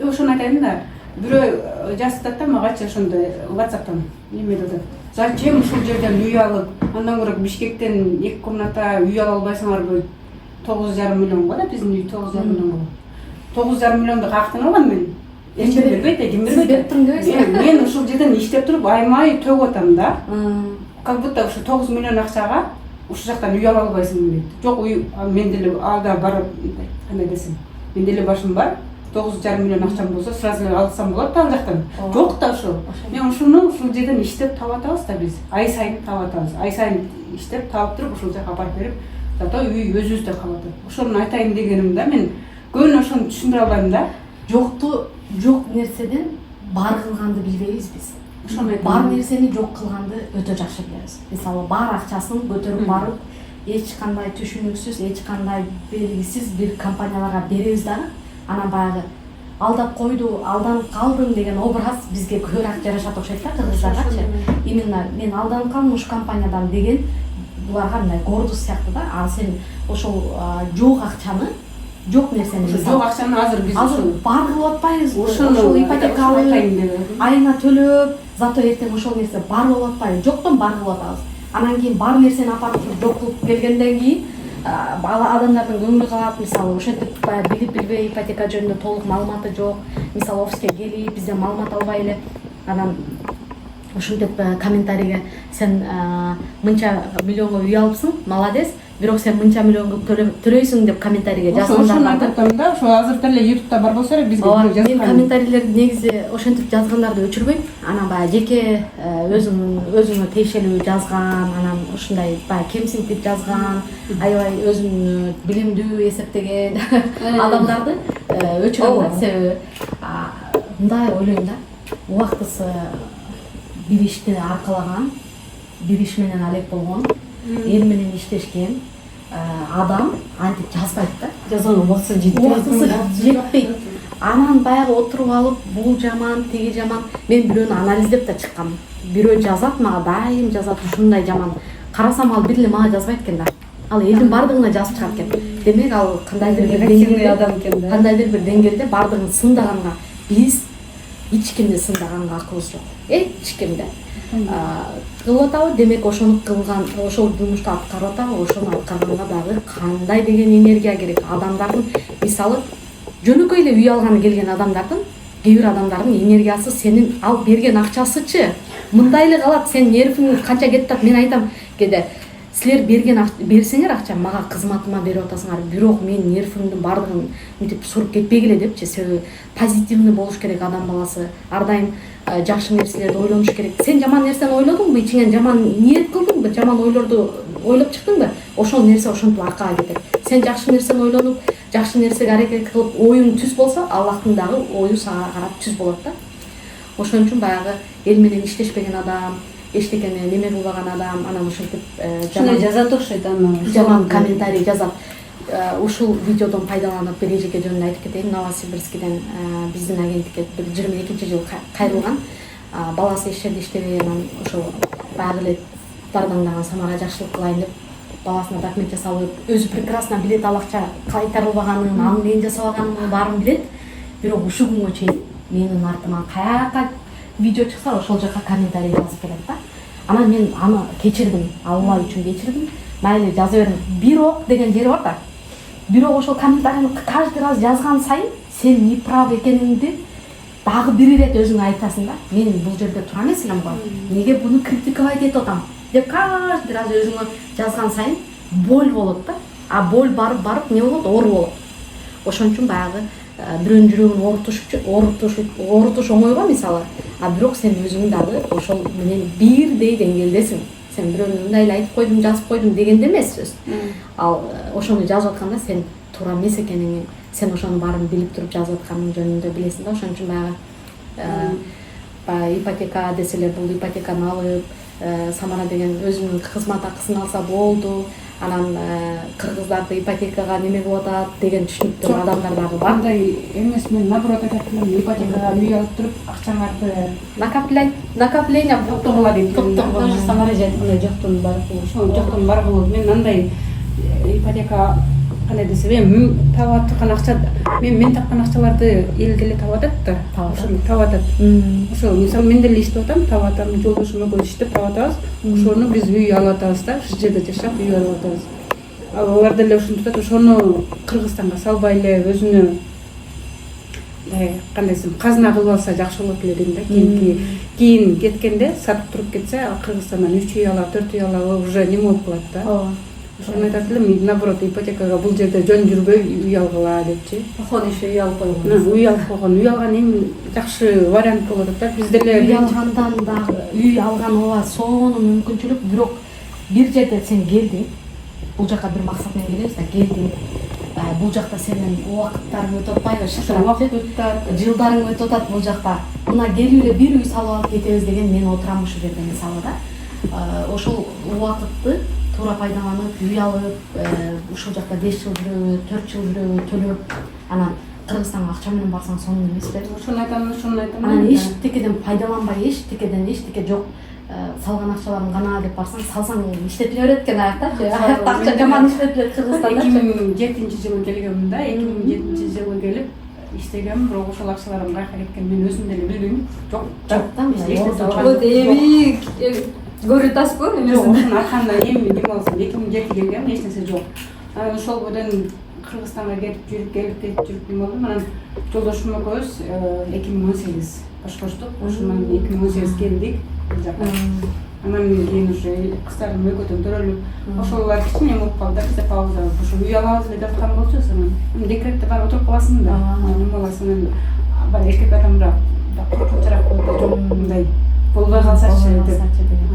ошону айтайын да, бирөө жазып атат да магачы ошондой WhatsApp'тан неме деп атат. Зачем ушул жерден үй алып, андан көрө Бишкектен 2 комната үй ала албайсыңарбы? 9,5 миллион го да, биздин үй 9,5 миллион го. 9,5 миллионду каяктан алган мен? Эч ким бербейт, ким бербейт. Мен ушул жерден иштеп туруп айма-ай төгүп атам да. Как будто ушу 9 миллион акчага ушул жактан үй ала албайсыңбы дейт. Жок, үй мен деле ада барып кандай десем, мен деле башым бар, 9,5 миллион акчам болсо сразу эле алсам болот ал жактан. Жок да ошол. Мен ушул жерден иштеп таап атабыз да биз. Ай сайын таап атабыз. Ай сайын иштеп таап туруп ушул жака апарып берип, зато үй өзүбүздө калып атат. Ошону айтайын дегеним да, мен көбүнө ошону түшүндүрө албайм да. Жок нерседен бар кылганды билбейбиз биз. Бар нерсени жок кылганды өтө жакшы билебиз. Мисалы бар акчасын көтөрүп барып, эч кандай түшүнүксүз, эч кандай белгисиз бир компанияларга беребиз дагы, анан баягы алдап койду, алданып калдым деген образ бизге көбүрөөк жарашат окшойт да кыргыздаргачы. Именно мен алданып калдым ушул компаниядан деген буларга мындай гордость сыяктуу да. А сен ошол жок акчаны, жок нерсени, жок акчаны азыр биз бар кылып атпайбызбы? Ошол ипотека айына төлөп, зато эртең ошол нерсе бар болуп атпайбы? Жоктон бар кылып атабыз. Анан кийин бар нерсени апарып жок кылып келгенден кийин адамдардын көңүлү калат. Мисалы ошентип билип билбей ипотека жөнүндө толук маалыматы жок. Мисалы офиске келип бизден маалымат албай эле анан ушинтип комментарийге сен мынча миллионго үй алыпсың, молодец, бирок сен мынча миллионго төлөйсүң деп комментарийге жазгандар бар да. Ошо азыр деле YouTube'да бар болсо эле бизге жазган. Мен комментарийлерди негизи ошентип жазгандарды өчүрбөйм. Анан баягы жеке өзүңө тиешелүү жазган, анан ушундай баягы кемсинтип жазган, аябай өзүн билимдүү эсептеген адамдарды өчүрөм да. Себеби мындай ойлойм да, убактысы бир ишти аркалаган, бир иш менен алек болгон, эл менен иштешкен адам антип жазбайт да. Жазган убактысы жетпейт. Анан баягы отуруп алып, бул жаман, тиги жаман. Мен бирөөнү анализдеп да чыккам. Бирөө жазат, мага дайым жазат, ушундай жаман. Карасам ал бир эле мага жазбайт экен да. Ал элдин бардыгына жазып чыгат экен. Демек ал кандайдыр бир деңгээлде адам экен да. Кандайдыр бир деңгээлде бардыгын сындаганга, биз эч кимди сындаганга акыбыз жок. Эч кимди. Кылып атабы, демек ошону кылган, ошол жумушту аткарып атабы, ошону аткарганга дагы кандай деген энергия керек. Адамдардын мисалы жөнөкөй эле үй алганы келген адамдардын, кээ бир адамдардын энергиясы сенин ал берген акчасычы мындай эле калат. Сен нервиң канча кетип атат. Мен айтам кээде, силер берсеңер акча, мага кызматыма берип атасыңар, бирок мен нервимдин бардыгын мынтип суруп кетпегиле депчи. Себеби позитивный болуш керек адам баласы. Ар дайым жакшы нерселерди ойлонуш керек. Сен жаман нерсени ойлодуңбу, ичиңен жаман ниет кылдыңбы, жаман ойлорду ойлоп чыктыңбы, ошол нерсе ошентип аркага кетет. Сен жакшы нерсени ойлонуп, жакшы нерсеге аракет кылып, оюң түз болсо, Аллахтын дагы ою сага карап түз болот да. Ошон үчүн баягы эл менен иштешпеген адам, эчтекени неме кылбаган адам, анан ошентип жазат окшойт, жаман комментарий жазат. Ушул видеодон пайдаланып бир эжеке жөнүндө айтып кетейин. Новосибирскиден биздин агенттикке 22-жыл кайрылган. Баласы эч жерде иштебеген, анан ошол баягы эле дардаңдаган Самара жакшылык кылайын деп баласына документ жасалып, өзү прекрасно билет ал акча кайтарылбаганын, анын эмне жасабаганын баарын билет. Бирок ушул күнгө чейин менин артыман каяка видео чыкса, ошол жака комментарий жазып келет да. Анан мен аны кечирдим, Алла үчүн кечирдим. Майли жаза бердим. Бирок деген жери бар да. Бирок ошол комментарийни каждый раз жазган сайын сен неправ экениңди дагы бир ирет өзүңө айтасың да. Мен бул жерде тура эмес элем го. Неге буну критиковать этип атам деп каждый раз өзүңө жазган сайын боль болот да. А боль барып не болот? Оору болот. Ошон үчүн баягы бирөөнүн жүрөгүн оорутуш оңой го мисалы. А бирок сен өзүң дагы ошол менен бирдей деңгээлдесиң. Сен бирөөнү мындай эле айтып койдум, жазып койдум дегенде эмес сөз. Ал ошону жазып атканда сен туура эмес экениңи, сен ошонун баарын билип туруп жазып атканың жөнүндө билесиң да. Ошон үчүн баягы ипотека деселер, бул ипотеканы алып, Самара деген өзүнүн кызмат акысын алса болду. Анан кыргыздарды ипотекага неме кылып атат деген түшүнүктүү адамдар дагы бар. Андай эмес, мен наоборот айтат элем, ипотекага үй алып туруп акчаңарды накопление токтогула дейт. Самара жайткандай жоктон бар ошол жоктон бар болот. Мен андай ипотека кандай десем, мен таап аткан акча, мен тапкан акчаларды эл деле таап атат да. Ошону таап атат. Ошол мисалы мен деле иштеп атам, таап атам, жолдошум экөөбүз иштеп таап атабыз. Ошону биз үй алып атабыз да, ушул жерде жашап үй алып атабыз. Алар деле ушинтип атат, ошону Кыргызстанга салбай эле өзүнө кандай десем казына кылып алса жакшы болот эле дейм да. Кийин кеткенде сатып туруп кетсе Кыргызстандан 3 үй алабы 4 үй алабы уже неме болуп калат да. Ошону айтат элем, наоборот ипотекага бул жерде жөн жүрбөй үй алгыла депчи. Ошону еще үй алып койгон. Үй алып койгон, үй алган эң жакшы вариант болот да. Биз деле Үй алгандан дагы үй алган ооба сонун мүмкүнчүлүк, бирок бир жерде сен келдиң. Бул жака бир максат менен келебиз да, келдиң. Бул жакта сенин убакыттарың өтүп атпайбы? убакыт өтүп атат. Жылдарың өтүп атат бул жакта. Мына келип эле бир үй салып алып кетебиз деген мен отурам ушул жерде мисалы да. Ошол убакытты туура пайдаланып, үй алып, ушул жакта 5 жыл жүрөбү, 4 жыл жүрөбү, төлөп, анан Кыргызстанга акча менен барсаң сонун эмеспи? Ошону айтамын. Анан эчтекеден пайдаланбай, эчтеке жок, салган акчаларың гана деп барсаң, салсаң иштетиле берет экен аяктачы. Аякта акча жаман иштетилет Кыргызстанда. 2007-жылы келгенмин да, 2007-жылы келип иштегем, бирок ошол акчаларым каяка кеткен мен өзүм деле билбейм. Жок да. Вот эми көрүп атасызбы эмесин? Ошонун арканда эми неме болсун, 2007 келгем, эч нерсе жок. Анан ошол бойдон Кыргызстанга келип жүрүп неме болдум. Анан жолдошум экөөбүз 2018 башкарыштык. Ошондон 2018 келдик бул жака. Анан кийин уже кыздардын экөөтөн төрөлүп, ошолор кичине болуп калды да, бизде пауза. Ошо үй алабыз эле деп аткан болчубуз, анан декретте барып отуруп каласың да. Неме боласың, баягы эркек адамда коркунучураак болот да, жок мындай болбой калсачы деп.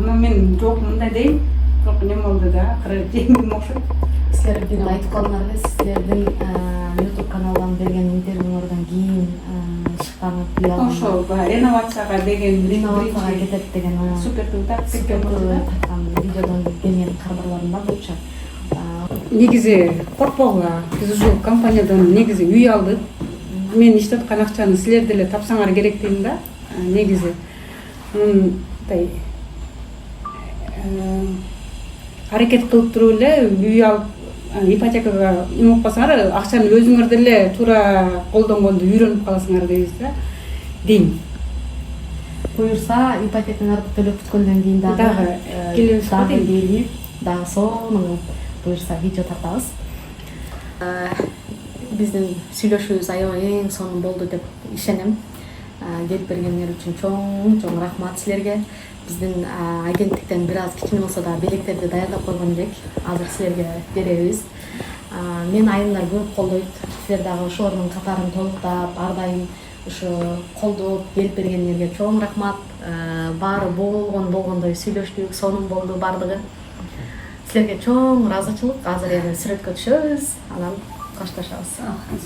Анан мен жок мындай дейм, бирок неме болду да, акыры жеңдим окшойт. Силер бир айтып калдыңар эле, силердин YouTube каналдан берген интервьюңардан кийин ишканып үй алган. Ошо реновацияга деген Реновацияга кетет деген супер тарткан видеодон келген кадрларым бар болчу. Негизи коркпогула, биз ушул компаниядан негизи үй алдык. Мен иштеп аткан акчаны силер деле тапсаңар керек дейм да. Негизи мындай аракет кылып туруп эле үй алып ипотекага эме болуп калсаңар, акчаны өзүңөр деле туура колдонгонду үйрөнүп каласыңар дейбиз да. Дейм. Буюрса ипотекаңарды төлөп бүткөндөн кийин дагы келип, дагы сонун буюрса видео тартабыз. Биздин сүйлөшүүбүз аябай эң сонун болду деп ишенем. Келип бергениңер үчүн чоң рахмат силерге. Биздин агенттиктен бир аз кичине болсо да белектерди даярдап койгон элек. Азыр силерге беребиз. Мен айымдар көп колдойт. Силер дагы ошолордун катарын толуктап, ар дайым ушу колдоп келип бергениңерге чоң рахмат. Баары болгондой сүйлөштүк, сонун болду бардыгы. Силерге чоң ыраазычылык. Азыр эми сүрөткө түшөбүз, анан коштошобуз.